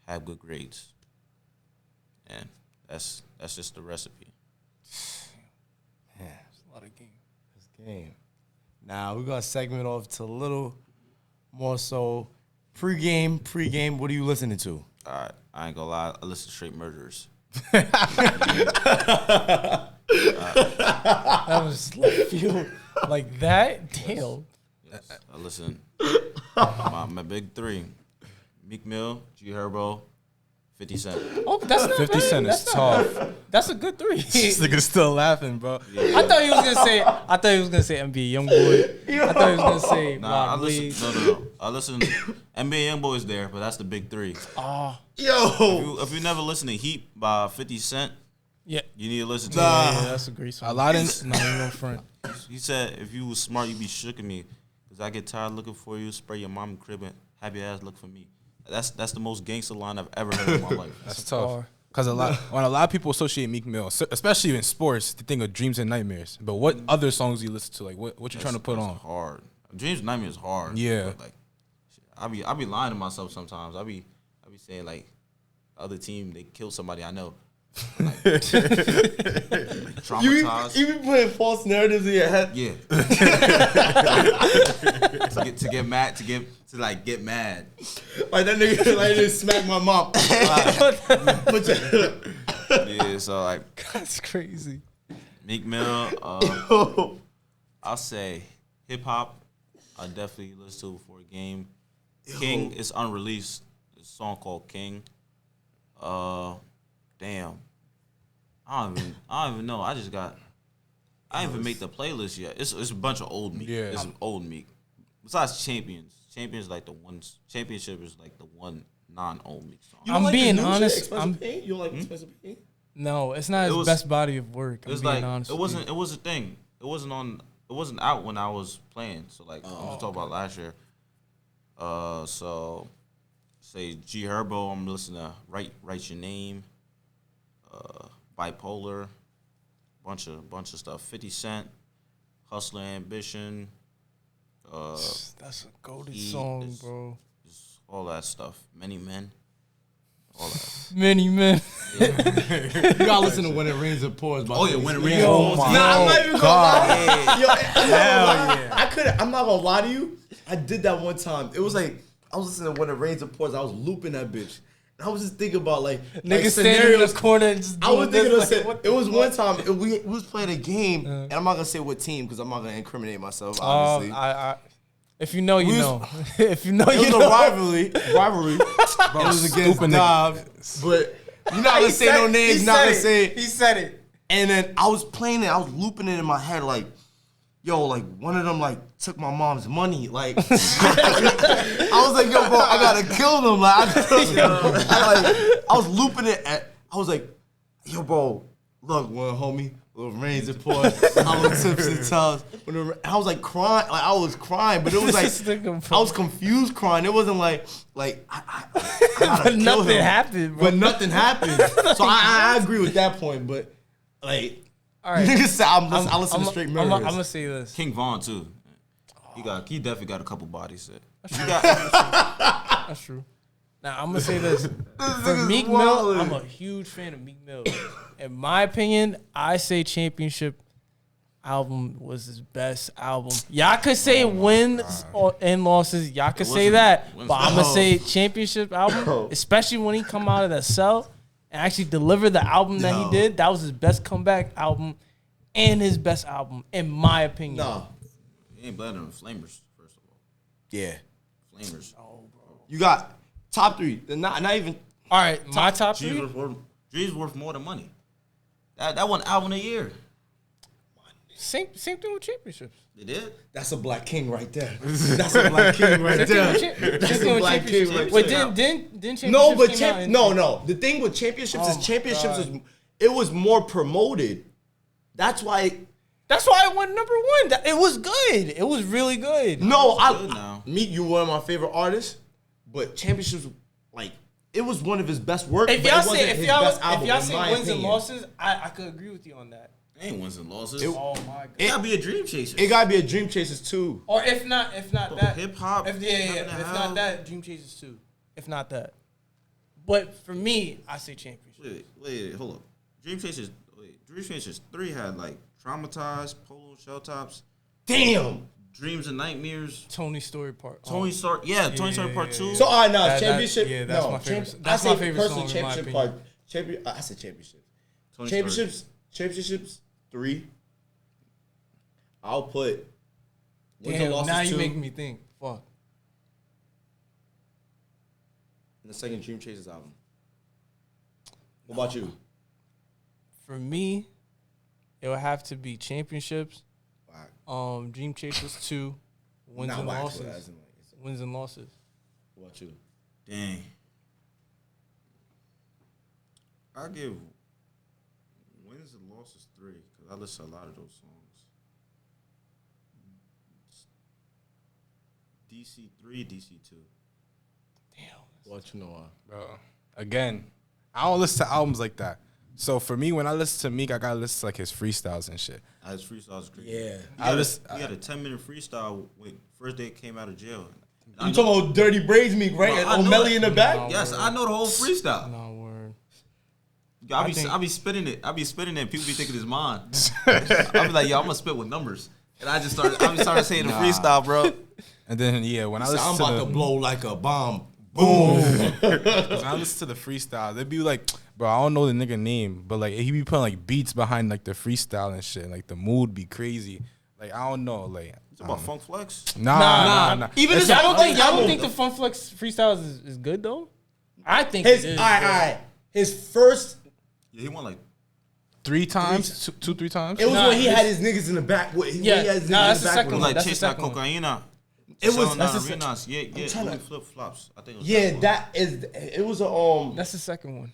have good grades. And that's just the recipe. Man, it's a lot of game. It's game. Now we're gonna segment off to a little more so pre-game. What are you listening to? All right, I ain't gonna lie, I listen to Straight Murderers. That was left field like that. Damn. Yes, I listen. My big 3: Meek Mill, G Herbo, 50 Cent. Oh, that's not 50 bad. Cent is tough. That's a good 3. This nigga's still laughing, bro. Yeah. I thought he was gonna say NBA YoungBoy. I thought he was gonna say Nah, Block Blaze. No. I listen. NBA YoungBoy's there, but that's the big 3. Yo, If you never listen to Heat by 50 Cent, Yeah. you need to listen to Yeah, that's a great song. Aladdin's not even in front. He said, if you was smart, you'd be shooking me. Because I get tired looking for you, spray your mom crib and have your ass look for me. That's the most gangster line I've ever heard in my life. That's tough. Because when a lot of people associate Meek Mill, especially in sports, they think of Dreams and Nightmares. But what other songs do you listen to? Like, what you trying to put on? Hard. Dreams and Nightmares is hard. Yeah. But like, I be lying to myself sometimes. I be saying like, other team, they killed somebody I know. Like, traumatized. You be putting false narratives in your head. Yeah. to get mad. Like that nigga like just smack my mom. Yeah, so like That's crazy. Meek Mill, I'll say hip hop. I definitely listen to before a game. King is unreleased. There's a song called King. Damn. I don't even know. I didn't even make the playlist yet. It's a bunch of old Meek. Yeah. It's some old Meek. Besides Champions. Champions like the one. Championship is like the one non-old Meek song. You don't I'm like the being new honest, shit, Expensive Pain? You don't like Expensive Pain? No, it's not his best body of work. I'm It's being like honest. it wasn't. It was a thing. It wasn't out when I was playing. So like I'm just talking about last year. So say G Herbo. I'm listening to Write Your Name. Bipolar. Bunch of stuff. 50 Cent. Hustler Ambition. That's a golden song, bro. Just all that stuff. Many Men. All that. Many men. You gotta listen to When It Rains It Pours. Oh yeah, When It Rains It Yo, Pours. my Nah, I'm not even gonna lie. Yo, yeah. I'm not gonna lie to you. I did that one time. It was like I was listening to When It Rains It Pours. I was looping that bitch. And I was just thinking about like Niggas standing in the corner and just I was doing thinking this, of like, it was one time we was playing a game, and I'm not gonna say what team because I'm not gonna incriminate myself. Obviously, if you know, you We was- know. If you know, it you was know. a rivalry. It was against stupid Dive, but you're not gonna say no names. Not gonna say it. He said it. And then I was playing it. I was looping it in my head like, yo, like one of them like took my mom's money. Like I was like, yo, bro, I gotta kill them. Like I was looping it. I was like, yo, bro, look, one homie, little rains and pours, I was tips and toes. I was like crying, like I was crying, but it was like I was confused crying. It wasn't like I gotta But kill nothing him. happened, bro. But nothing happened. So I agree with that point, but like. All right. Niggas say I listen to straight I'm murderers. gonna say this. King Von too. He definitely got a couple bodies. That's true. Now I'm gonna say this. For Meek Mill, I'm a huge fan of Meek Mill. In my opinion, I say Championship album was his best album. Y'all could say wins and losses. Y'all could say that, but I'm gonna say Championship album, especially when he come out of that cell and actually deliver the album that he did. That was his best comeback album and his best album, in my opinion. No. He ain't better than Flamers, first of all. Yeah. Flamers. You got top three. Not even. All right, my top three. G's worth more than money. That one album a year. Same thing with Championships. They did. That's a black king right there. That's a black king right there. That's a black king right Wait, there. didn't Championships No, but came out in- no. The thing with championships is championships is it was more promoted. That's why. That's why it went number one. It was good. It was really good. No, good now. Meek, you one of my favorite artists, but championships like it was one of his best work. If but it y'all wasn't say his best album, in say my wins and opinion. losses, I could agree with you on that. They ain't wins and losses. Oh my god. It gotta be a Dream Chaser. It gotta be a Dream Chasers too. Or if not that hip hop. If not that, Dream Chasers 2. If not that. But for me, I say Championship. Wait, hold up. Dream Chasers 3 had like Traumatized, Polo Shell Tops, Damn. Dreams and Nightmares. Tony's Story Part. Tony Stark, Tony Stark Part 2. So all right, now That- championship. yeah, that's no, my favorite. champ- That's I my say favorite personally song in my championship opinion. part. Champion. I said championships. Tony Championships 3. I'll put wins and Damn, losses now you 2. make me think. Fuck. And the second Dream Chasers album. What about you? For me, it would have to be Championships, Whack. Dream Chasers 2, wins Not and whack, but losses. as in, like, Wins and losses. what about you? Dang. I give wins and losses 3 because I listen to a lot of those songs. DC 3, DC 2. Damn. What you know? Bro, again, I don't listen to albums like that. So for me, when I listen to Meek, I gotta listen to like his freestyles and shit. His freestyle is crazy. Yeah. He had a 10-minute freestyle when first day he came out of jail. You talking about Dirty Braids Meek, right? Bro, And I know O'Malley it. in the back? No. Yes, I know the whole freestyle. No word. I be spitting it. I be spitting it. And people be thinking it's mine. I be like, yo, I'm gonna spit with numbers, and I just started saying the freestyle, bro. And then when I So listen I'm to about the, to blow like a bomb. Boom. Cause I listen to the freestyle. They'd be like, bro, I don't know the nigga name, but like he be putting like beats behind like the freestyle and shit. Like the mood be crazy. Like I don't know. Like It's about Funk Flex. nah. Even Y'all this don't think the Fun Flex freestyles is good though? I think his it is. all right. His first. Yeah, he won like 3 times, two, 3 times. It was Nah, when he had his niggas in the back. Yeah, He had his nah, niggas that's in the back second with it him. was like That's the chase that second one. cocaine. It was- Selling that's out the arenas. Yeah, trying to- Louis flip flops. I think it was Yeah, one. that is. It was That's the second one.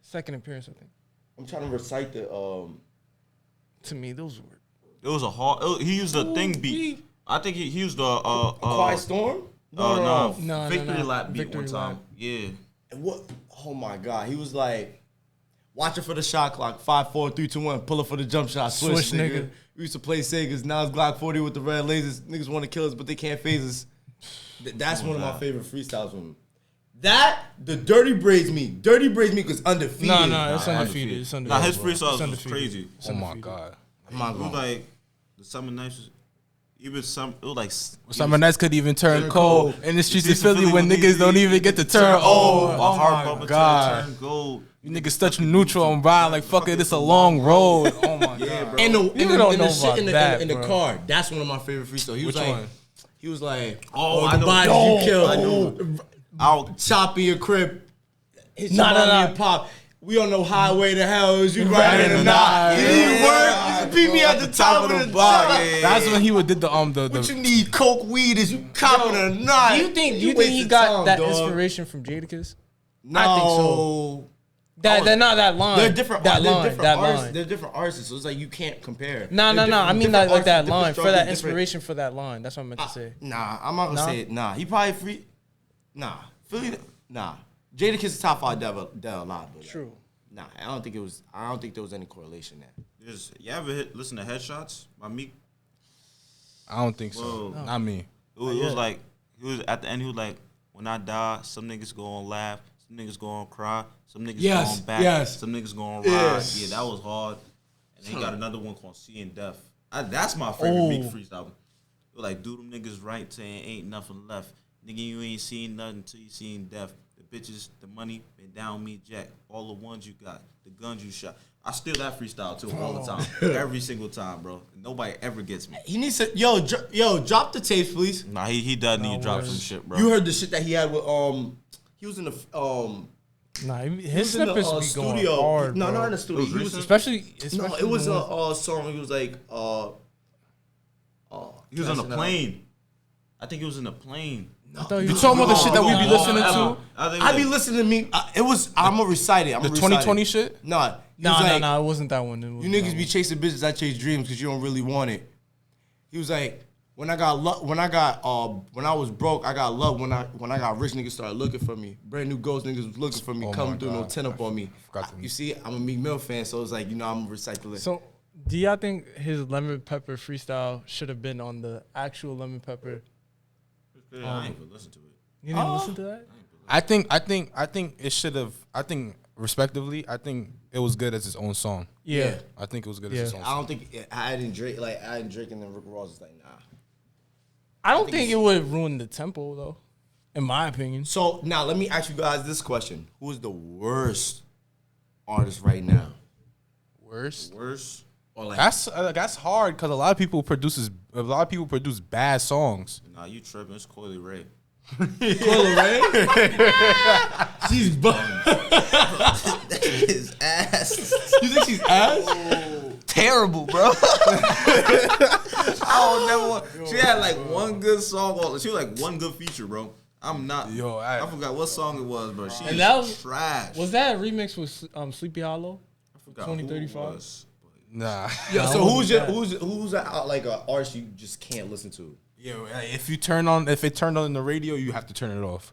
Second appearance, I think. I'm trying to recite the To me, those were. It was a hard. He used the thing beat. I think he used the Quiet Storm. No, Victory no. Lap beat Victory one time. Lap. Yeah. And what? Oh my God, he was like, watching for the shot clock. 5, 4, 3, 2, 1. Pull up for the jump shot. Switch, Switch, nigga. nigga. We used to play Segas. Now it's Glock 40 with the red lasers. Niggas want to kill us, but they can't phase us. That's one of my favorite freestyles from him. That the Dirty Braids Meek. Dirty Braids Meek was undefeated. No, it's undefeated. It's undefeated. Nah, his bro. freestyles It's was undefeated. crazy. It's Oh my undefeated. god. I'm not It was going. like the Summer Nights. Even some. It was like. Summer nights could even turn cold in the streets of Streets of Philly when Philly niggas don't even get to turn old. My heart my bumper God. turn gold. You niggas touch neutral and riding like fuck it. It's a long road. Oh my god. bro. And the, You and don't the know shit about in the, that, in the bro. car. That's one of my favorite freestyles. He was Which like, one? he was like, Oh, I the know. bodies Oh, you killed. I know. I'll Chop in your crib. Hit Nah, your nah, mommy nah. and pop. We on no highway to hell. Is you Riding riding or or not? not? You need Yeah. work. You beat me at the top of the block. Yeah. That's when he would did the What you need? Coke, weed? Is you copping or not? Do you think he wasting got time, that dog. inspiration from Jadakiss? No. I think so. They're not that line. They're different. That they're line. different That artists. line. They're different artists, so it's like you can't compare. No. They're I mean different like that artists, line different for that struggles, inspiration for that line. That's what I meant to say. Nah, I'm not gonna Nah? say it. Nah, he probably free. Nah, Philly. Nah, Jadakiss is top 5 dead alive. But True. Nah, I don't think it was. I don't think there was any correlation there. You ever listen to Headshots by Meek? I don't think so. Whoa. Not me. It was like he was at the end. He was like, "When I die, some niggas gonna laugh, some niggas gonna cry, some niggas Yes, gonna back, yes. some niggas gonna ride." Yes. Yeah, that was hard. And then he got another one called "Seeing Death." That's my favorite Meek freestyle. It was like, "Do them niggas right till ain't nothing left, nigga. You ain't seen nothing till you seen death. The bitches, the money, been down me, Jack. All the ones you got, the guns you shot." I steal that freestyle too all the time, every single time, bro. Nobody ever gets me. He needs to. Yo, drop the tapes, please. Nah, he does need to drop worries. some shit, bro. You heard the shit that he had with He was in the Nah, he his was in the, snippets be going studio. hard, No, bro. not in the studio. It was He was recent? Especially no, it was the ones- a song. He was like He was on the plane. I think he was in the plane. I thought You talking about the shit that we be listening to? I be listening to me. It was. I'm gonna recite it. The 2020 shit? Nah, No, it wasn't that one. It You wasn't niggas that be one. chasing bitches. I chase dreams because you don't really want it. He was like, when I was broke, I got love. When I got rich, niggas started looking for me. Brand new ghost niggas was looking for me, Oh coming my through, no God. 10 up on me. forgot to- You see, I'm a Meek Mill fan, so it's like, I'm gonna recite the list. So, do y'all think his lemon pepper freestyle should have been on the actual lemon pepper? I ain't even listen to it. You didn't listen to that? I think it should have. I think respectively, I think it was good as its own song. Yeah. I think it was good Yeah. as its own I song. don't think adding Drake and then Rick Ross is like, nah. I don't think it would ruin the tempo though, in my opinion. So now let me ask you guys this question: who is the worst artist right now? Worst. Worse. Or like, That's hard because a lot of people produce bad songs. Nah, you tripping. It's Coily Ray. Coyle Ray? She's His ass. You think she's ass? Terrible, bro. I don't never want. She had like one good song. She was like one good feature, bro. I'm not. Yo, I forgot what song it was, bro. She And is that was- trash. Was that a remix with Sleepy Hollow? I forgot who it 2035? was. Nah. Yeah, so I who's wasn't who's like an artist you just can't listen to? Yo, if it turned on in the radio, you have to turn it off.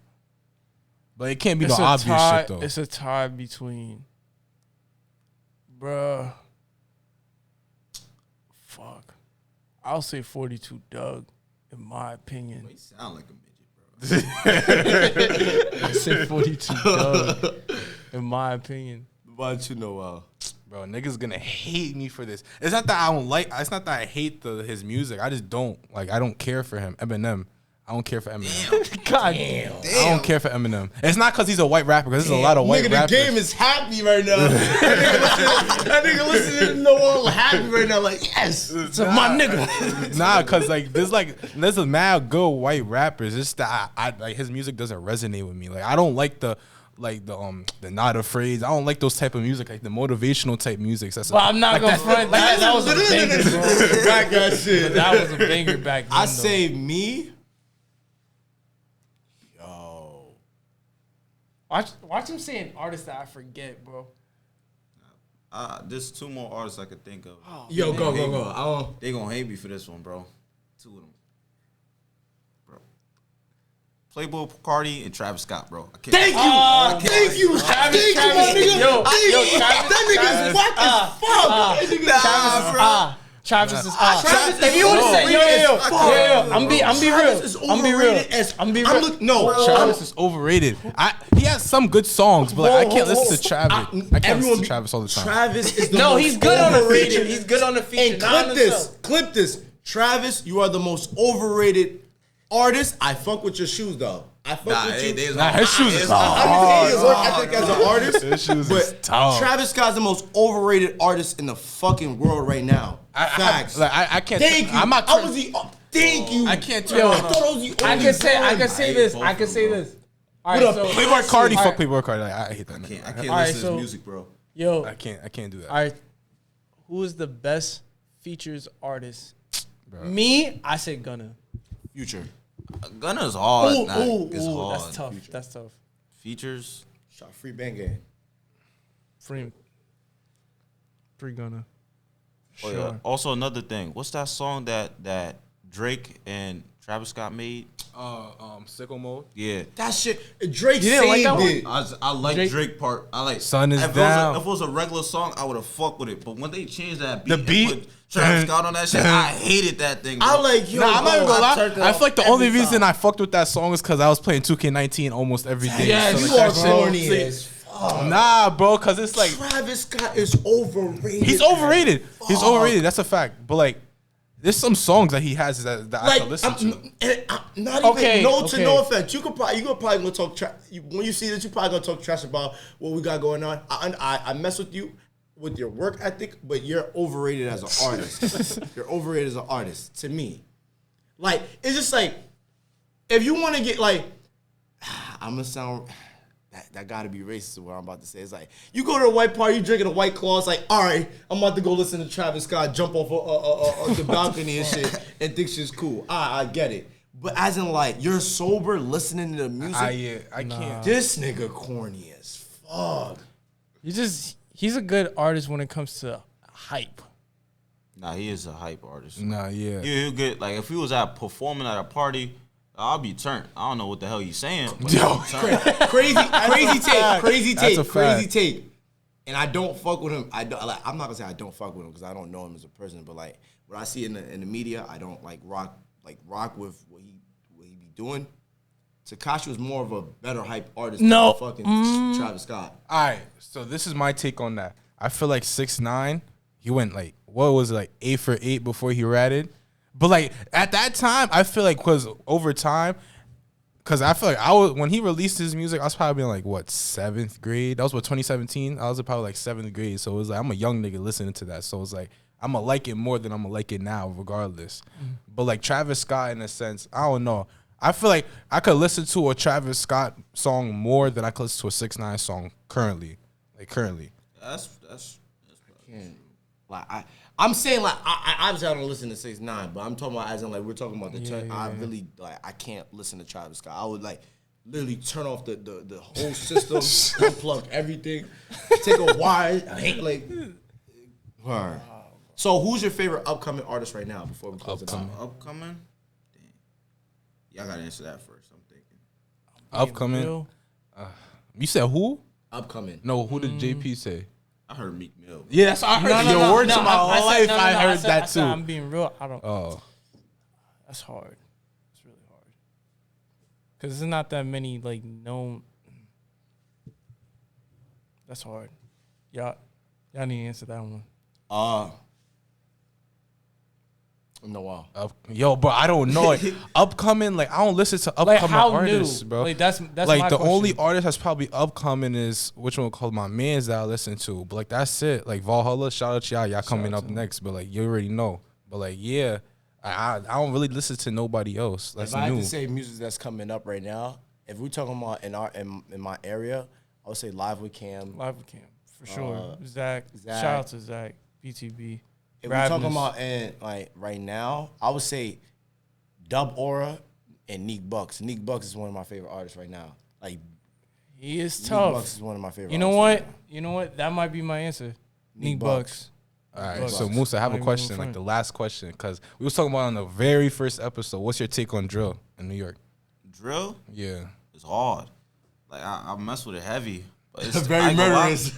But it can't be It's no a obvious tie. shit though. It's a tie between, bruh. Fuck. I'll say 42 Doug, in my opinion. He sound like a midget, bro. I say 42 Doug, in my opinion. Why don't you know? Bro, niggas gonna hate me for this. It's not that I don't like. It's not that I hate his music. I just don't like. I don't care for him. Eminem. I don't care for Eminem. God Damn. I don't care for Eminem. It's not because he's a white rapper, because there's a lot of white rappers. The game is happy right now. that nigga listening to No All happy right now. Like, yes, it's my nigga. Nah, because like there's a mad good white rappers. It's that I like his music doesn't resonate with me. Like I don't like the Not Afraid. I don't like those type of music, like the motivational type music. That's I'm not gonna front. That was a banger, bro. That guy shit. That was a banger back then. I say me. Yo. Watch him say an artist that I forget, bro. There's 2 more artists I could think of. Oh, Yo, go. They gonna hate me for this one, bro. 2 of them. Playboy Cardi and Travis Scott, bro. Thank you, Travis. Thank you, Yo, that nigga's whack as fuck. Travis is Travis if you want to say, yo, I'm be real. Travis is overrated. He has some good songs, but like, I can't listen to Travis. I can't listen to Travis all the time. Travis is the most he's good on the overrated. feature. He's good on the feature. And clip this. Travis, you are the most overrated artist. I fuck with your shoes though. I fuck with you. His shoes is hard. Your work ethic as an artist. His shoes is But tough. Travis Scott's the most overrated artist in the fucking world right now. Facts. I can't. Thank you. I'm not. Thank you. I can't. I can say this. All right, so Playboy Cardi, fuck Playboy Cardi. Like, I hate that. I can't All right, listen to so- his music, bro. yo, I can't do that. all right, who is the best features artist? Me, I say Gunna. Future. Gunna's hard. It's hard. That's tough. That's tough. Features. Shot free bang game. Free Gunna. Oh, yeah. Also, another thing. What's that song that Drake and Travis Scott made? Sicko Mode. Yeah. That shit. Drake didn't like that saved one? it. I like Drake part. I like Sun is if down. If it was a regular song, I would have fucked with it. But when they changed that beat, The beat? and put Travis Scott on that shit, I hated that thing. Bro. I like yo. I'm not even gonna lie. I feel like the only reason I I fucked with that song is because I was playing 2K19 almost every day. Yeah, So, you like, are that shit- corny as fuck. Nah, bro, because it's like Travis Scott is overrated. he's overrated. He's overrated. That's a fact. But like, there's some songs that he has that I can listen to. Not even Okay, no okay. no offense. You probably gonna talk trash when you see this. You probably gonna talk trash about what we got going on. I mess with you with your work ethic, but you're overrated as an artist. You're overrated as an artist to me. Like it's just like if you want to get like I'm gonna sound. That gotta be racist. What I'm about to say. It's like you go to a white party, you drinking a White Claw. It's like, all right, I'm about to go listen to Travis Scott jump off the balcony and shit, and think shit's cool. I get it, but as in like you're sober listening to the music. I can't. This nigga corny as fuck. He's a good artist when it comes to hype. Nah, he is a hype artist. Nah, yeah. He'll get like if he was performing at a party, I'll be turned. I don't know what the hell he's saying. But Yo. I'll be turned. Crazy That's a fact. take. And I don't fuck with him. I'm not gonna say I don't fuck with him because I don't know him as a person. But like what I see in the media, I don't rock with what he be doing. Tekashi was more of a better hype artist No. than fucking Travis Scott. All right, so this is my take on that. I feel like 6ix9ine, he went like, what was it, like 8 for 8 before he ratted? But like at that time, I feel like because over time, because I feel like when he released his music, I was probably in like what 7th grade. That was what 2017. I was probably like 7th grade. So it was like I'm a young nigga listening to that. So it was like I'm gonna like it more than I'm gonna like it now, regardless. But like Travis Scott, in a sense, I don't know. I feel like I could listen to a Travis Scott song more than I could listen to a 6ix9ine song currently. Like currently. That's I'm saying like I obviously I don't listen to 6ix9ine, but I'm talking about as in like we're talking about I really like I can't listen to Travis Scott. I would like literally turn off the whole system, unplug everything, take a wire. I hate like. Word. So who's your favorite upcoming artist right now? Before we close it out. upcoming. Damn. Y'all gotta answer that first. I'm thinking. Upcoming. You said who? Upcoming. No, who did JP say? I heard Meek Mill. Yeah, that's what I heard. Your words of my life, I heard said- that I said too. I'm being real. I don't. Oh. That's hard. It's really hard. Because there's not that many, like, known. That's hard. Y'all need to answer that one. No, wow. Yo, bro, I don't know. Upcoming, like, I don't listen to upcoming how artists, new? bro. Like, that's like, my the question. only artist that's probably upcoming is, which one called my mans that I listen to. But, like, that's it. Like, Valhalla, shout out to y'all. Y'all coming up next. But, like, you already know. But, like, yeah, I don't really listen to nobody else. That's if I had new. to say music that's coming up right now, if we're talking about in my area, I would say Live with Cam. Live with Cam, for sure. Zach. Zach. Shout out to Zach. BTB. If we're talking about like right now, I would say Dub Aura and Neek Bucks. Neek Bucks is one of my favorite artists right now. Like, he is Neek tough. Bucks is one of my favorite. You know artists what? right now. You know what? That might be my answer. Neek Bucks. All right, Bucks. so Moussa, I have a Not even question, like front. the last question, because we was talking about on the very first episode. What's your take on drill in New York? Drill? Yeah. It's hard. Like I mess with it heavy. But it's Very murderous.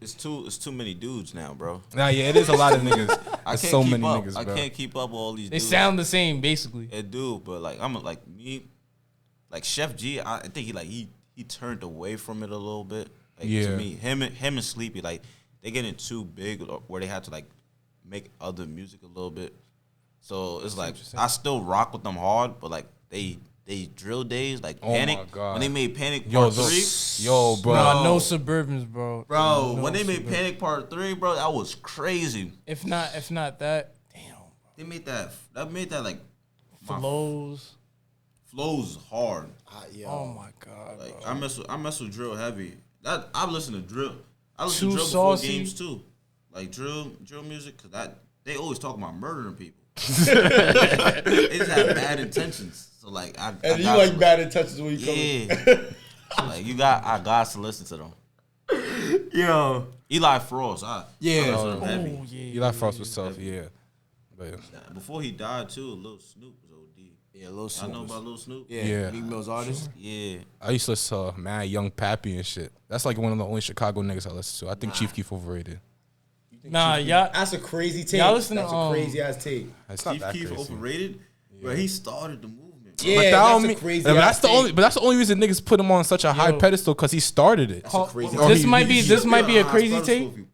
It's too many dudes now, bro. Nah, yeah, it is a lot of niggas. I There's can't so keep many up. niggas, bro. I can't keep up with all these They dudes. sound the same, basically. It do, but like like me, like Chef G. I think he turned away from it a little bit. Like, Yeah. To me, him and Sleepy, like they getting too big where they have to like make other music a little bit. So it's like I still rock with them hard, but like they drill days like Oh my Panic God. when they made Panic Yo, Part those- 3. Yo, bro. Nah, no Suburbans, bro. Bro, No when they made Suburbans. Panic Part 3, bro, that was crazy. If not that, damn. They made that like my Flows. flows hard. Oh my god. Like Bro. I mess with drill heavy. I've listened to drill. I listen Too to drill before saucy. games too. Like drill music, cause they always talk about murdering people. They just have bad intentions. So like I And you got like to- bad intentions when you come. Yeah. So, like I got to listen to them. Yo. Eli Frost. Yeah. I listen to him heavy. Oh yeah. Eli Frost was tough, yeah. But Before he died too, Lil Snoop was OD. Yeah, Lil I Snoop. know about Lil Snoop. Yeah. Yeah. Meek Mill's artist. Yeah. I used to listen to Mad Young Pappy and shit. That's like one of the only Chicago niggas I listen to. I think Chief Keef overrated. Nah, y'all. That's a crazy take. Y'all listen to, That's a crazy ass take. It's not Chief that Keef crazy. overrated, but he started the movement. Bro. Yeah, But that that's don't a mean- crazy but ass that's the take. only. But that's the only reason niggas put him on such a high Yo. pedestal because he started it. That's a crazy Or This he- might be a Nah, crazy Spurs take. Sophie.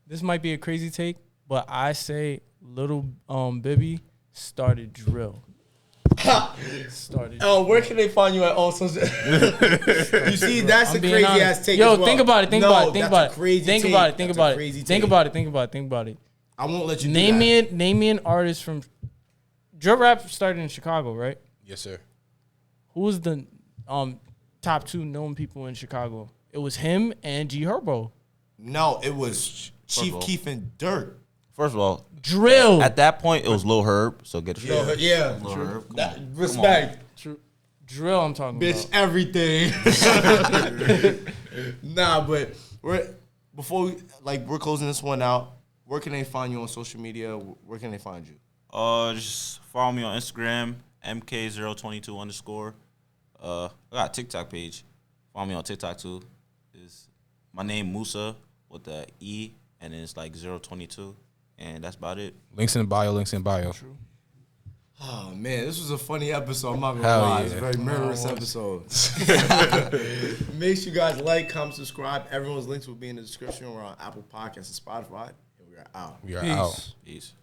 This might be a crazy take, but I say Little Bibby started drill. Started. Oh, where can they find you at all social? You see, that's I'm a being crazy honest. ass take. Yo, as well. think about it. Think No, about it. Think that's about a it. crazy Think take. about it. Think That's a about it. crazy Think take. about it. Think about it. Think about it. I won't let you Name do that. me an artist from drill rap started in Chicago, right? Yes, sir. Who was the top two known people in Chicago? It was him and G Herbo. No, it was Chief of all- Keef and Dirt. First of all, Drill. at that point it was Lil Herb, so get a Yeah, yeah. Lil Herb. Come That, on. respect, Drill. I'm talking bitch. about. Everything. Nah, but we're closing this one out. Where can they find you on social media? Where can they find you? Just follow me on Instagram, mk022_. I got a TikTok page. Follow me on TikTok too. Is my name Moussa with the E and then it's like 022, and that's about it. Links in bio. Links in bio. Oh man, this was a funny episode. I'm not gonna Hell lie, yeah. it's a very murderous episode. Make sure you guys like, comment, subscribe. Everyone's links will be in the description. We're on Apple Podcasts and Spotify, and we are out. We are Peace. out. Peace.